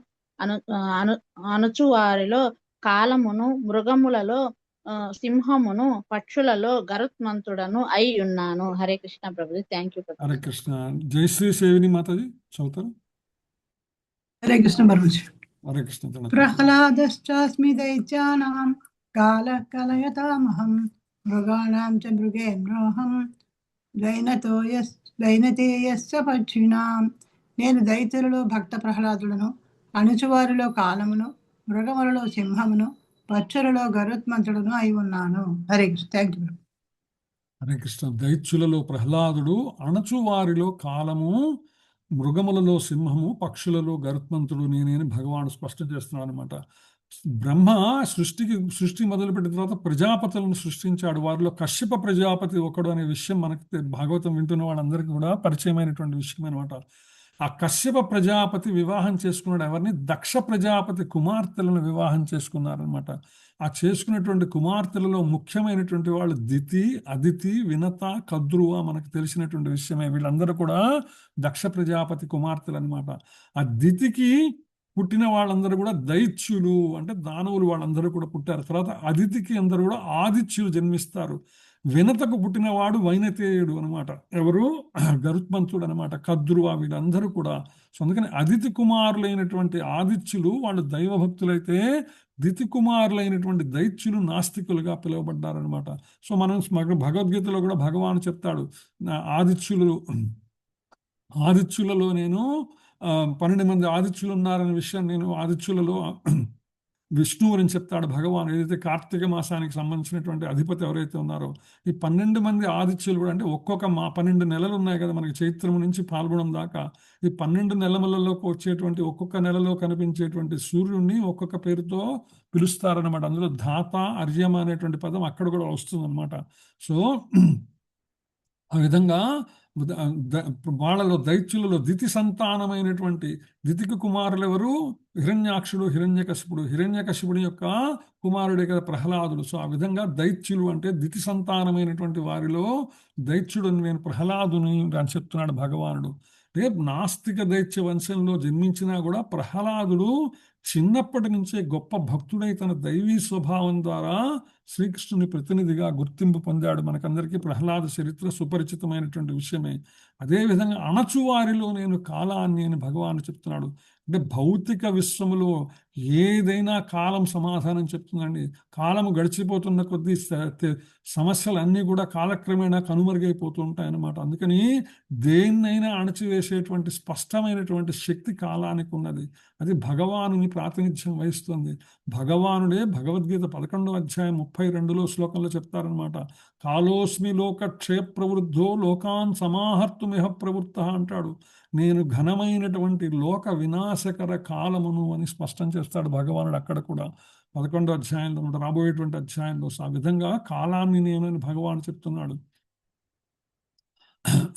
S6: అనుచువారిలో కాలమును, మృగములలో సింహమును, పక్షులలో గరుత్మంతుడను అయి ఉన్నాను. హరే కృష్ణ ప్రభుజీ. Thank you.
S1: హరే కృష్ణ. జయశ్రీ సేవిని మాతాజీ చదువుతారు.
S5: హరే కృష్ణ ప్రభుజీ.
S1: హరే కృష్ణ.
S5: ప్రహ్లాదశ్చాస్మి దైత్యానాం కాలః కలయతామహం మృగాణాం చ మృగేంద్రోహం వైనతేయశ్చ పక్షిణాం. నేను దైత్యులలో భక్త ప్రహ్లాదులను, అణుచువారిలో కాలమును, మృగములలో సింహమును, పక్షులలో గరుత్మంతుడును అయి ఉన్నాను. హరే కృష్ణ. Thank you.
S1: హరే కృష్ణ. దైత్యులలో ప్రహ్లాదుడు, అణచువారిలో కాలము, మృగములలో సింహము, పక్షులలో గరుత్మంతుడు నేనేని భగవానుడు స్పష్టం చేస్తున్నాడు అనమాట. బ్రహ్మ సృష్టి మొదలుపెట్టిన తర్వాత ప్రజాపతులను సృష్టించాడు. వారిలో కశ్యప ప్రజాపతి ఒకడు అనే విషయం మనకి భాగవతం వింటున్న వాళ్ళందరికీ కూడా పరిచయమైనటువంటి విషయం అనమాట. ఆ కశ్యప ప్రజాపతి వివాహం చేసుకున్నాడు ఎవరిని? దక్ష ప్రజాపతి కుమార్తెలను వివాహం చేసుకున్నారనమాట. ఆ చేసుకున్నటువంటి కుమార్తెలలో ముఖ్యమైనటువంటి వాళ్ళు దితి, అదితి, వినత, కద్రువ మనకు తెలిసినటువంటి విషయమే. వీళ్ళందరూ కూడా దక్ష ప్రజాపతి కుమార్తెలు అనమాట. ఆ దితికి పుట్టిన వాళ్ళందరూ కూడా దైత్యులు అంటే దానవులు వాళ్ళందరూ కూడా పుట్టారు. తర్వాత అదితికి అందరూ కూడా ఆదిత్యులు జన్మిస్తారు. వినతకు పుట్టినవాడు వైనతేయుడు అనమాట. ఎవరు? గరుత్మంతుడు అనమాట. కద్రువ వీళ్ళందరూ కూడా. సో అందుకని అదితి కుమారులైనటువంటి ఆదిత్యులు వాళ్ళు దైవభక్తులైతే దితి కుమారులైనటువంటి దైత్యులు నాస్తికులుగా పిలువబడ్డారనమాట. సో మనం భగవద్గీతలో కూడా భగవాను చెప్తాడు, ఆదిత్యులలో నేను 12 మంది ఆదిత్యులు ఉన్నారనే విషయం నేను ఆదిత్యులలో విష్ణువు అని చెప్తాడు భగవాన్. ఏదైతే కార్తీక మాసానికి సంబంధించినటువంటి అధిపతి ఎవరైతే ఉన్నారో ఈ 12 మంది ఆదిత్యులు కూడా అంటే ఒక్కొక్క 12 నెలలు ఉన్నాయి కదా మనకి, చైత్రము నుంచి పాల్గొనడం దాకా. ఈ 12 నెలలలోకి వచ్చేటువంటి ఒక్కొక్క నెలలో కనిపించేటువంటి సూర్యుడిని ఒక్కొక్క పేరుతో పిలుస్తారనమాట. అందులో ధాత, అర్యమ అనేటువంటి పదం అక్కడ కూడా వస్తుంది అనమాట. సో ఆ విధంగా వాళ్ళలో దైత్యులలో దితి సంతానమైనటువంటి దితికి కుమారులు ఎవరు? హిరణ్యాక్షుడు, హిరణ్యకశిపుడి యొక్క కుమారుడే కదా ప్రహ్లాదుడు. సో ఆ విధంగా దైత్యులు అంటే దితి సంతానమైనటువంటి వారిలో దైత్యుడు నేను ప్రహ్లాదుని అని చెప్తున్నాడు భగవానుడు. రేపు నాస్తిక దైత్య వంశంలో జన్మించినా కూడా ప్రహ్లాదుడు చిన్నప్పటి నుంచే గొప్ప భక్తుడై తన దైవీ స్వభావం ద్వారా శ్రీకృష్ణుని ప్రతినిధిగా గుర్తింపు పొందాడు. మనకందరికీ ప్రహ్లాద చరిత్ర సుపరిచితమైనటువంటి విషయమే. అదేవిధంగా అణచువారిలో నేను కాలాన్ని అని భగవాను చెప్తున్నాడు. అంటే భౌతిక విశ్వములో ఏదైనా కాలం సమాధానం చెప్తుందండి. కాలము గడిచిపోతున్న కొద్దీ సమస్యలన్నీ కూడా కాలక్రమేణా కనుమరుగైపోతూ ఉంటాయన్నమాట. అందుకని దేన్నైనా అణచివేసేటువంటి స్పష్టమైనటువంటి శక్తి కాలానికి ఉన్నది. అది భగవానుని ప్రాతినిధ్యం వహిస్తుంది. భగవానుడే భగవద్గీత 11వ అధ్యాయం 32లో శ్లోకంలో చెప్తారనమాట. కాలోస్మి లోక క్షయప్రవృద్ధో లోకాన్ సమాహర్తుమిహ ప్రవృత్త అంటాడు. నేను ఘనమైనటువంటి లోక వినాశకర కాలమును అని స్పష్టం చేస్తాడు భగవానుడు అక్కడ కూడా 11వ అధ్యాయంలో, రాబోయేటువంటి అధ్యాయంలో. ఆ విధంగా కాలాన్ని నేను అని భగవానుడు చెప్తున్నాడు.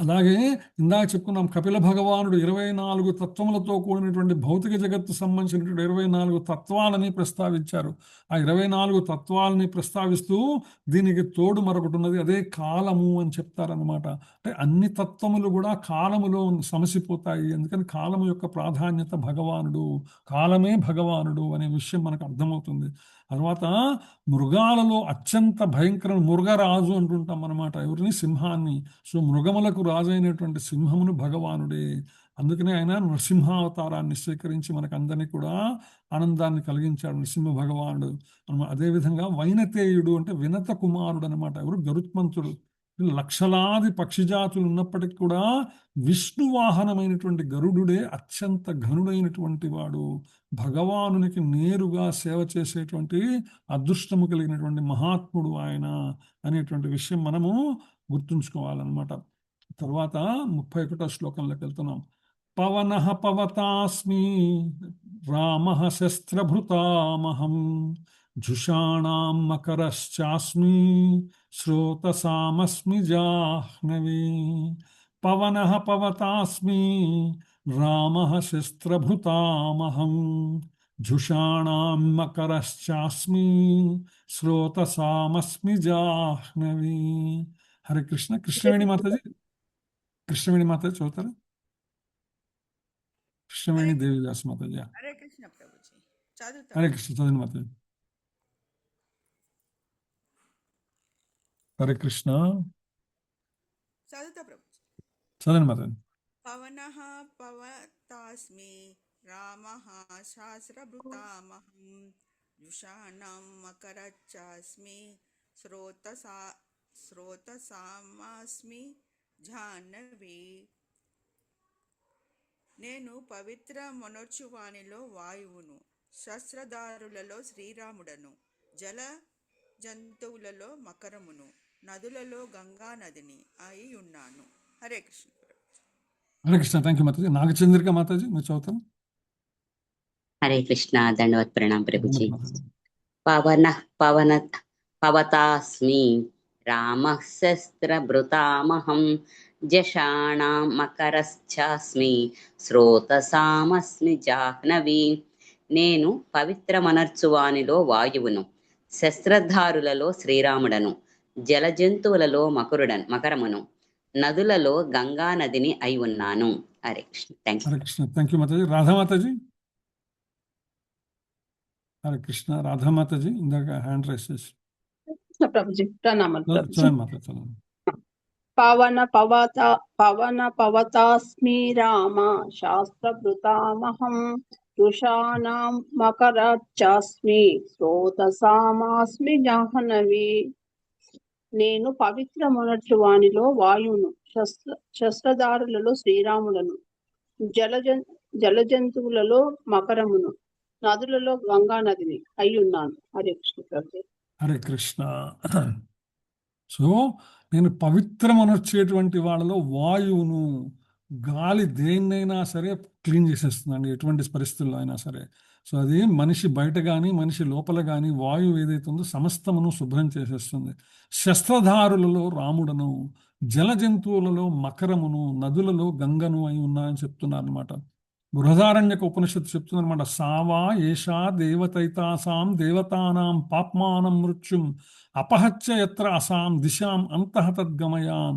S1: అలాగే ఇందాక చెప్పుకున్నాం కపిల భగవానుడు 24 తత్వములతో కూడినటువంటి భౌతిక జగత్తు సంబంధించినటువంటి 24 తత్వాలని ప్రస్తావించారు. ఆ 24 తత్వాలని ప్రస్తావిస్తూ దీనికి తోడు మరొకటి ఉన్నది, అదే కాలము అని చెప్తారనమాట. అంటే అన్ని తత్వములు కూడా కాలములో సమసిపోతాయి. అందుకని కాలము యొక్క ప్రాధాన్యత భగవానుడు, కాలమే భగవానుడు అనే విషయం మనకు అర్థమవుతుంది. తర్వాత మృగాలలో అత్యంత భయంకర మృగరాజు అంటుంటాం అన్నమాట ఎవరిని? సింహాన్ని. సో మృగములకు రాజు అయినటువంటి సింహమును భగవానుడే. అందుకనే ఆయన నృసింహావతారాన్ని స్వీకరించి మనకందరినీ కూడా ఆనందాన్ని కలిగించాడు నృసింహ భగవానుడు. అదేవిధంగా వైనతేయుడు అంటే వినత కుమారుడు అనమాట. ఎవరు? గరుత్మంతుడు. లక్షలాది పక్షిజాతులు ఉన్నప్పటికీ కూడా విష్ణువాహనమైనటువంటి గరుడుడే అత్యంత ఘనుడైనటువంటి వాడు. భగవానునికి నేరుగా సేవ చేసేటువంటి అదృష్టము కలిగినటువంటి మహాత్ముడు ఆయన అనేటువంటి విషయం మనము గుర్తుంచుకోవాలన్నమాట. తర్వాత 31వ శ్లోకంలోకి వెళ్తున్నాం. పవనః పవతాస్మి రామః శస్త్రభృతామహం జుషాణాం మకరశ్చాస్మి శ్రోతసామస్మి జాహ్నవీ. పవనః పవతాస్మి రామః శస్త్రభృతామహం జుషాణాం మకరశ్చాస్మి శ్రోతసామస్మి జాహ్నవీ. హరే కృష్ణ. కృష్ణవేణి మాతాజీ, కృష్ణవేణి మాతాజీ చదువుతారా? కృష్ణవేణి దేవిదాస్ మాతాజీ.
S14: హరే కృష్ణ ప్రభుజీ. చదువుతా.
S1: హరే కృష్ణ. చదివిన మాతాజీ. హరే కృష్ణ.
S14: చదువుతా ప్రభుజీ.
S1: చదివిన మాతాజీ.
S14: పవనః పవతాస్మి రామః శాస్త్రభృతామహం జుషాణాం మకరశ్చాస్మి శ్రోతసామాస్మి జాహ్నవీ. నేను పవిత్ర మనోర్చువానిలో వాయువును, శస్త్రధారులలో శ్రీరాముడను, జల జంతువులలో మకరమును, నదులలో గంగా నదిని అయి ఉన్నాను. హరే కృష్ణ.
S1: హరే కృష్ణ. థ్యాంక్ యూ మాతాజీ. నాగచంద్రిక మాతాజీ మీరు చదువుతారు?
S13: హరే కృష్ణ. దండవత్ ప్రణాం ప్రభుజీ. పవతాస్మి రామః శస్త్రభృతామహం జషాణాం మకరశ్చాస్మి శ్రోతసామస్మి జాహ్నవీ. నేను పవిత్రమనర్చువానిలో వాయువును, శస్త్రధారులలో శ్రీరాముడను, జలజంతువులలో మకరమును, నదులలో గంగా నదిని అయి ఉన్నాను. Hare Krishna. Thank you.
S1: Hare Krishna. Thank you మాతాజీ. రాధామాతాజీ. హరే కృష్ణ. రాధామాతాజీ ఇందాక హ్యాండ్ రైస్ చేసి.
S11: ప్రభుజీ ప్రణామాలు ప్రభుజీ.
S1: చదవండి మాతాజీ, చదవండి.
S11: పవన పవతాస్మి రామ శాస్త్రభృతామహం ఋషాణాం మకరశ్చాస్మి శ్రోతసామాస్మి జాహ్నవీ. నేను పవిత్ర మొనర్చువానిలో వాయువును, శస్త్రధారులలో శ్రీరాముడను, జలజంతువులలో మకరమును, నదులలో గంగా నదిని అయి ఉన్నాను. హరే కృష్ణ ప్రభు.
S1: హరే కృష్ణ. సో నేను పవిత్రమనొచ్చేటువంటి వాళ్ళలో వాయువును, గాలి దేన్నైనా సరే క్లీన్ చేసేస్తుందండి ఎటువంటి పరిస్థితుల్లో అయినా సరే. సో అది మనిషి బయట కానీ మనిషి లోపల కానీ వాయువు ఏదైతే ఉందో సమస్తమును శుభ్రం చేసేస్తుంది. శస్త్రధారులలో రాముడను, జల జంతువులలో మకరమును, నదులలో గంగను అయి ఉన్నాయని చెప్తున్నారు అనమాట. బృహదారణ్యక ఉపనిషత్తు చెప్తుందన్నమాట. సావా ఏషా దేవతైతాసాం దేవతానాం పాప్మానం మృత్యుం అపహత్య యత్ర అసాం దిశాం అంతః తద్గమయాం.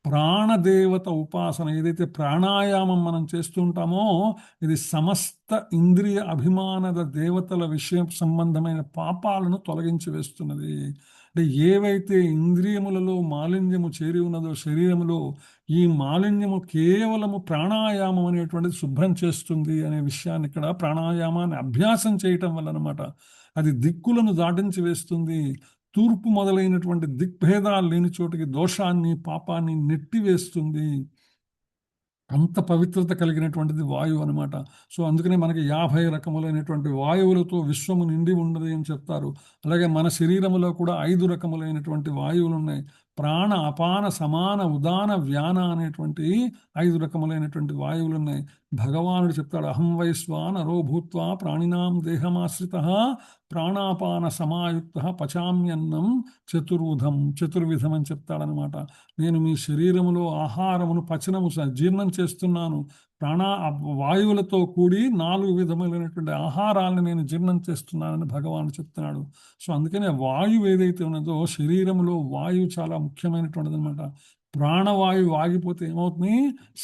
S1: ప్రాణదేవత ఉపాసన, ఏదైతే ప్రాణాయామం మనం చేస్తుంటామో ఇది సమస్త ఇంద్రియ అభిమానద దేవతల విషయం సంబంధమైన పాపాలను తొలగించి వేస్తున్నది. అంటే ఏవైతే ఇంద్రియములలో మాలిన్యము చేరి ఉన్నదో శరీరములో, ఈ మాలిన్యము కేవలము ప్రాణాయామం అనేటువంటిది శుభ్రం చేస్తుంది అనే విషయాన్ని ఇక్కడ ప్రాణాయామాన్ని అభ్యాసం చేయటం వల్ల అనమాట. అది దిక్కులను దాటించి వేస్తుంది. తూర్పు మొదలైనటువంటి దిగ్భేదాలు లేని చోటికి దోషాన్ని పాపాన్ని నెట్టివేస్తుంది. అంత పవిత్రత కలిగినటువంటిది వాయువు అనమాట. సో అందుకనే మనకి 50 రకములైనటువంటి వాయువులతో విశ్వము నిండి ఉన్నది అని చెప్తారు. అలాగే మన శరీరములో కూడా 5 రకములైనటువంటి వాయువులు ఉన్నాయి. ప్రాణ, అపాన, సమాన, ఉదాన, వ్యాన అనేటువంటి 5 రకములైనటువంటి వాయువులు ఉన్నాయి. భగవానుడు చెప్తాడు, అహం వైశ్వానరో భూత్వా ప్రాణినాం దేహమాశ్రితః ప్రాణాపాన సమాయుక్తః పచామ్యన్నం చతుర్విధం అని చెప్తాడనమాట. నేను మీ శరీరములో ఆహారమును పచనము జీర్ణం చేస్తున్నాను. వాయువులతో కూడి 4 విధములైనటువంటి ఆహారాలను నేను జీర్ణం చేస్తున్నానని భగవానుడు చెప్తున్నాడు. సో అందుకనే వాయువు ఏదైతే ఉన్నదో శరీరంలో వాయువు చాలా ముఖ్యమైనటువంటిది అనమాట. ప్రాణవాయువు ఆగిపోతే ఏమవుతుంది?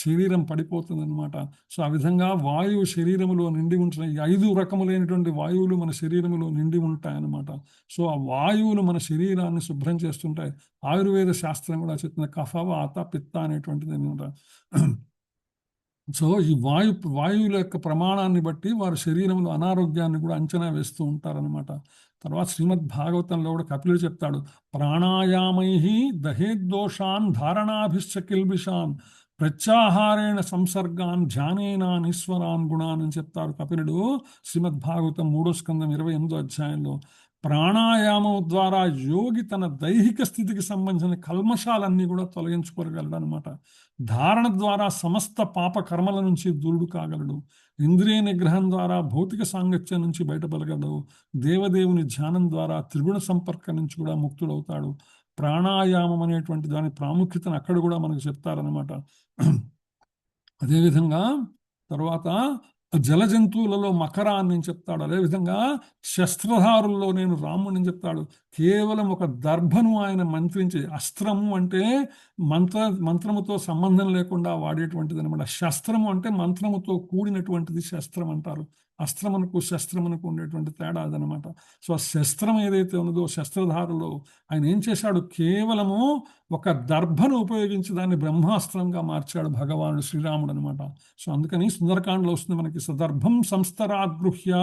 S1: శరీరం పడిపోతుంది అనమాట. సో ఆ విధంగా వాయువు శరీరములో నిండి ఉంటున్న 5 రకములైనటువంటి వాయువులు మన శరీరములో నిండి ఉంటాయన్నమాట. సో ఆ వాయువులు మన శరీరాన్ని శుభ్రం చేస్తుంటాయి. ఆయుర్వేద శాస్త్రం కూడా చెప్తుంది కఫ, వాత, పిత్త అనేటువంటిది అనమాట. సో ఈ వాయువుల యొక్క ప్రమాణాన్ని బట్టి వారి శరీరంలో అనారోగ్యాన్ని కూడా అంచనా వేస్తూ ఉంటారనమాట. తర్వాత శ్రీమద్ భాగవతంలో కూడా కపిలుడు చెప్తాడు, ప్రాణాయామై దహేద్దోషాన్ ధారణాభిశ్చ కిల్బిషాన్ ప్రత్యాహారేణ సంసర్గాన్ ధ్యానేనా ఈశ్వరాన్ గుణాన్ అని చెప్తారు కపిలుడు శ్రీమద్ భాగవతం 3వ స్కందం 28వ అధ్యాయంలో. ప్రాణాయామం ద్వారా యోగి తన దైహిక స్థితికి సంబంధించిన కల్మషాలన్నీ కూడా తొలగించుకోగలడు అనమాట. ధారణ ద్వారా సమస్త పాప కర్మల నుంచి దూరుడు కాగలడు. ఇంద్రియ నిగ్రహం ద్వారా భౌతిక సాంగత్యం నుంచి బయటపడగలడు. దేవదేవుని ధ్యానం ద్వారా త్రిగుణ సంపర్కం నుంచి కూడా ముక్తుడవుతాడు. ప్రాణాయామం అనేటువంటి దాని ప్రాముఖ్యతను అక్కడ కూడా మనకు చెప్తారనమాట. అదేవిధంగా తర్వాత జల జంతువులలో మకరాన్ని నేను చెప్తాడు. అదేవిధంగా శస్త్రధారుల్లో నేను రాముడిని చెప్తాడు. కేవలం ఒక దర్భను ఆయన మంత్రించి, అస్త్రము అంటే మంత్రముతో సంబంధం లేకుండా వాడేటువంటిది అనమాట. శస్త్రము అంటే మంత్రముతో కూడినటువంటిది శస్త్రం అంటారు. అస్త్రమునకు శస్త్రమునకు ఉండేటువంటి తేడా అదనమాట. సో ఆ శస్త్రం ఏదైతే ఉన్నదో శస్త్రధారులో ఆయన ఏం చేశాడు? కేవలము ఒక దర్భను ఉపయోగించి దాన్ని బ్రహ్మాస్త్రంగా మార్చాడు భగవానుడు శ్రీరాముడు అనమాట. సో అందుకని సుందరకాండలో వస్తుంది మనకి, సదర్భం సంస్తరాగృహ్య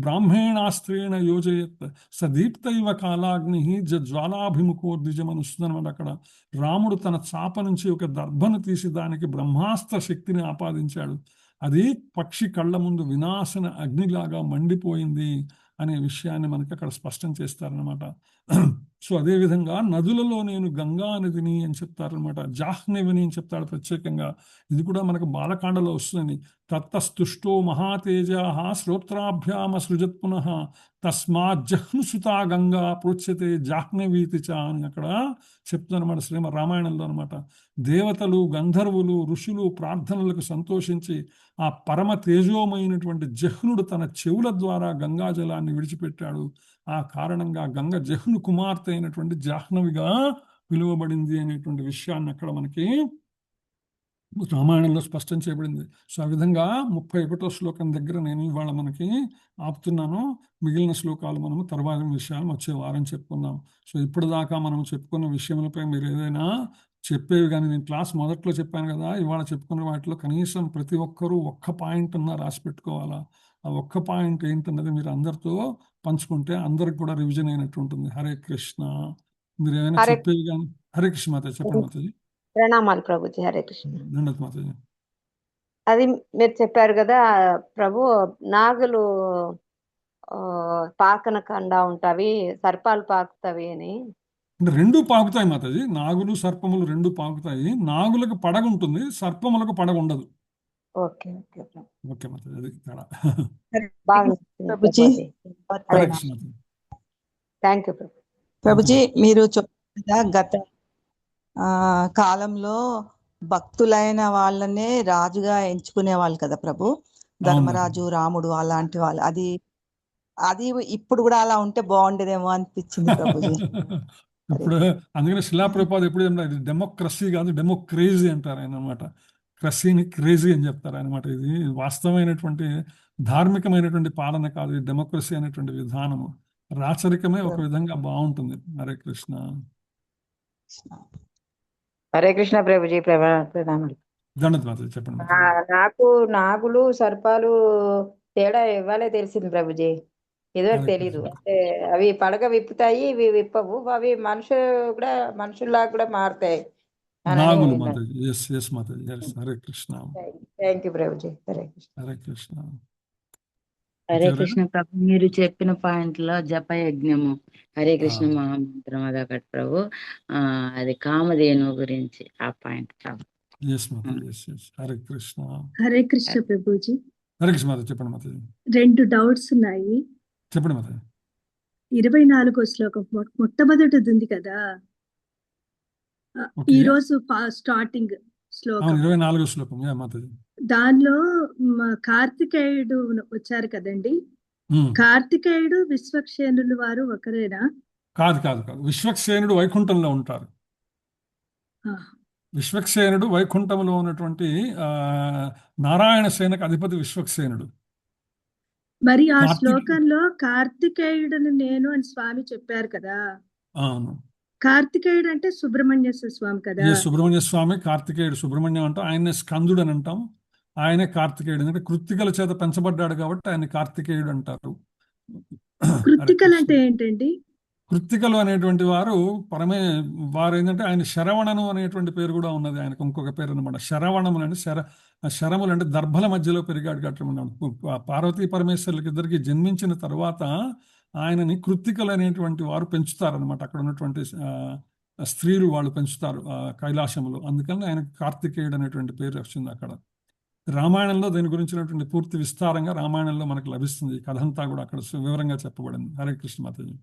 S1: బ్రాహ్మణాస్త్రేణ యోజయత్ సదీప్తైవ కాలాగ్ని జ్వాలాభిముఖో ద్విజం అని వస్తుంది అనమాట. అక్కడ రాముడు తన చాప నుంచి ఒక దర్భను తీసి దానికి బ్రహ్మాస్త్ర శక్తిని ఆపాదించాడు. అది పక్షి కళ్ళ ముందు వినాశన అగ్నిలాగా మండిపోయింది అనే విషయాన్ని మనకి అక్కడ స్పష్టం చేస్తారనమాట. సో అదేవిధంగా నదులలో నేను గంగా నదిని అని చెప్తారనమాట. జాహ్నవిని అని చెప్తాడు ప్రత్యేకంగా. ఇది కూడా మనకు బాలకాండలో వస్తుంది. తత్తస్తుష్టో మహాతేజా శ్రోత్రాభ్యామ సృజత్ పునః తస్మాజ్జహ్నుసుతా గంగా ప్రోచ్యతే జాహ్నవీతి చ అని అక్కడ చెప్తుందన్నమాట శ్రీమద్ రామాయణంలో అనమాట. దేవతలు, గంధర్వులు, ఋషులు ప్రార్థనలకు సంతోషించి ఆ పరమ తేజోమైనటువంటి జహ్నుడు తన చెవుల ద్వారా గంగా జలాన్ని విడిచిపెట్టాడు. ఆ కారణంగా గంగ జహ్ను కుమార్తె అయినటువంటి జాహ్నవిగా పిలువబడింది అనేటువంటి విషయాన్ని అక్కడ మనకి రామాయణంలో స్పష్టం చేయబడింది. సో ఆ విధంగా 31వ శ్లోకం దగ్గర నేను ఇవాళ మనకి ఆపుతున్నాను. మిగిలిన శ్లోకాలు మనము తర్వాత విషయాలు వచ్చే వారం చెప్పుకుందాం. సో ఇప్పటిదాకా మనం చెప్పుకున్న విషయములపై మీరు ఏదైనా చెప్పేవి కానీ, నేను క్లాస్ మొదట్లో చెప్పాను కదా, ఇవాళ చెప్పుకున్న వాటిలో కనీసం ప్రతి ఒక్కరూ ఒక్క పాయింట్ అన్నా రాసి పెట్టుకోవాలా. ఆ ఒక్క పాయింట్ ఏంటన్నది మీరు అందరితో పంచుకుంటే అందరికి కూడా రివిజన్ అయినట్టు ఉంటుంది. హరే కృష్ణ. మీరు ఏమైనా చెప్పేవి కానీ. హరే కృష్ణ మాతాజీ, చెప్పండి మాతాజీ.
S3: ప్రణామాలు ప్రభుజీ. హరే కృష్ణ.
S1: ధన్యవాదాలు మాతాజీ.
S3: అది మీరు చెప్పారు కదా ప్రభు, నాగులు పాకనకుండా ఉంటావి, సర్పాలు పాకుతావి అని.
S1: అంటే రెండు పాకుతాయి మాతాజీ. నాగులు సర్పములు రెండు పాకుతాయి. నాగులకు పడగ ఉంటుంది, సర్పములకు పడగ ఉండదు.
S3: ఓకే ఓకే
S1: ఓకే మాతాజీ, అది తేడా.
S12: ప్రభుజీ,
S1: హరే కృష్ణ మాతాజీ.
S3: థ్యాంక్ యూ ప్రభు.
S12: ప్రభుజీ, మీరు చెప్పిన గత కాలంలో భక్తులైన వాళ్ళనే రాజుగా ఎంచుకునే వాళ్ళు కదా ప్రభు, ధర్మరాజు, రాముడు అలాంటి వాళ్ళు. అది అది ఇప్పుడు కూడా అలా ఉంటే బాగుండేదేమో అనిపించింది ప్రభుజీ.
S1: ఇప్పుడు అందుకని శిలాప్రభుపాద ఎప్పుడు ఇది డెమోక్రసీ కాదు డెమోక్రేజీ అంటారు ఆయన అనమాట. క్రసీని క్రేజీ అని చెప్తారు అనమాట. ఇది వాస్తవమైనటువంటి ధార్మికమైనటువంటి పాలన కాదు, ఇది డెమోక్రసీ అనేటువంటి విధానము. రాచరికమే ఒక విధంగా బాగుంటుంది. హరే కృష్ణ.
S3: హరే కృష్ణ ప్రభుజీ, ప్రణామాలు.
S1: దండత్ మాత చెప్పండి మాత.
S3: నాకు నాగులు సర్పాలు తేడా ఇవ్వాలే తెలిసింది ప్రభుజీ, ఇదివరకు
S1: హరే
S3: తెలీదు.
S1: కృష్ణ.
S3: అంటే అవి పడగ విప్పుతాయి, ఇవి విప్పవు. అవి మనుషుల్లాగా కూడా మారుతాయి అని
S1: నాగులు మాత. Yes Mata. Hare Krishna.
S3: Thank you ప్రభుజీ. హరే కృష్ణ.
S1: హరే కృష్ణ.
S10: హరే కృష్ణ ప్రభు, మీరు చెప్పిన పాయింట్ లో జప యజ్ఞము హరే కృష్ణ మహామంత్రం అదొకటి ప్రభు. అది కామధేను గురించి ఆ పాయింట్ ప్రభు.
S1: ఎస్ మాత. ఎస్. హరే కృష్ణ.
S9: హరే కృష్ణ ప్రభుజీ.
S1: హరే కృష్ణ మాత. చెప్పండి మాత.
S9: 2 డౌట్స్ ఉన్నాయి.
S1: చెప్పండి మాత.
S9: 24వ శ్లోకం మొట్టమొదటిది ఉంది కదా, ఈ రోజు స్టార్టింగ్ శ్లోకం.
S1: 24వ శ్లోకం మాతాజీ.
S9: దానిలో కార్తికేయుడు వచ్చారు కదండి. కార్తికేయుడు విశ్వక్సేనులు వారు ఒకరేనా?
S1: కాదు. విశ్వక్సేనుడు వైకుంఠంలో ఉంటారు. విశ్వక్సేనుడు వైకుంఠంలో ఉన్నటువంటి నారాయణ సేనకు అధిపతి విశ్వక్సేనుడు.
S9: మరి ఆ శ్లోకంలో కార్తికేయుడుని నేను అని స్వామి చెప్పారు కదా.
S1: అవును.
S9: కార్తికేయుడు అంటే సుబ్రహ్మణ్య స్వామి కదా.
S1: సుబ్రహ్మణ్య స్వామి కార్తికేయుడు. సుబ్రహ్మణ్యం అంటాం, ఆయనే స్కందుడు అని అంటాం, ఆయనే కార్తికేయుడు. ఎందుకంటే కృత్తికల చేత పెంచబడ్డాడు కాబట్టి ఆయన కార్తికేయుడు అంటారు.
S9: కృత్తికలు అంటే ఏంటండి?
S1: కృత్తికలు అనేటువంటి వారు వారు ఏంటంటే ఆయన శరవణను అనేటువంటి పేరు కూడా ఉన్నది ఆయనకు, ఇంకొక పేరు అనమాట. శరవణములు అంటే శరములు అంటే దర్భల మధ్యలో పెరిగాడు కట్టమన్నాడు. పార్వతీ పరమేశ్వరులకి ఇద్దరికి జన్మించిన తర్వాత ఆయనని కృత్తికలు అనేటువంటి వారు పెంచుతారనమాట. అక్కడ ఉన్నటువంటి స్త్రీలు వాళ్ళు పెంచుతారు కైలాసములో. అందుకని ఆయన కార్తికేయుడు అనేటువంటి పేరు వచ్చింది అక్కడ. రామాయణంలో దీని గురించినటువంటి పూర్తి విస్తారంగా రామాయణంలో మనకు లభిస్తుంది. కథ అంతా కూడా అక్కడ వివరంగా చెప్పబడింది. హరే కృష్ణ మాతాజీ.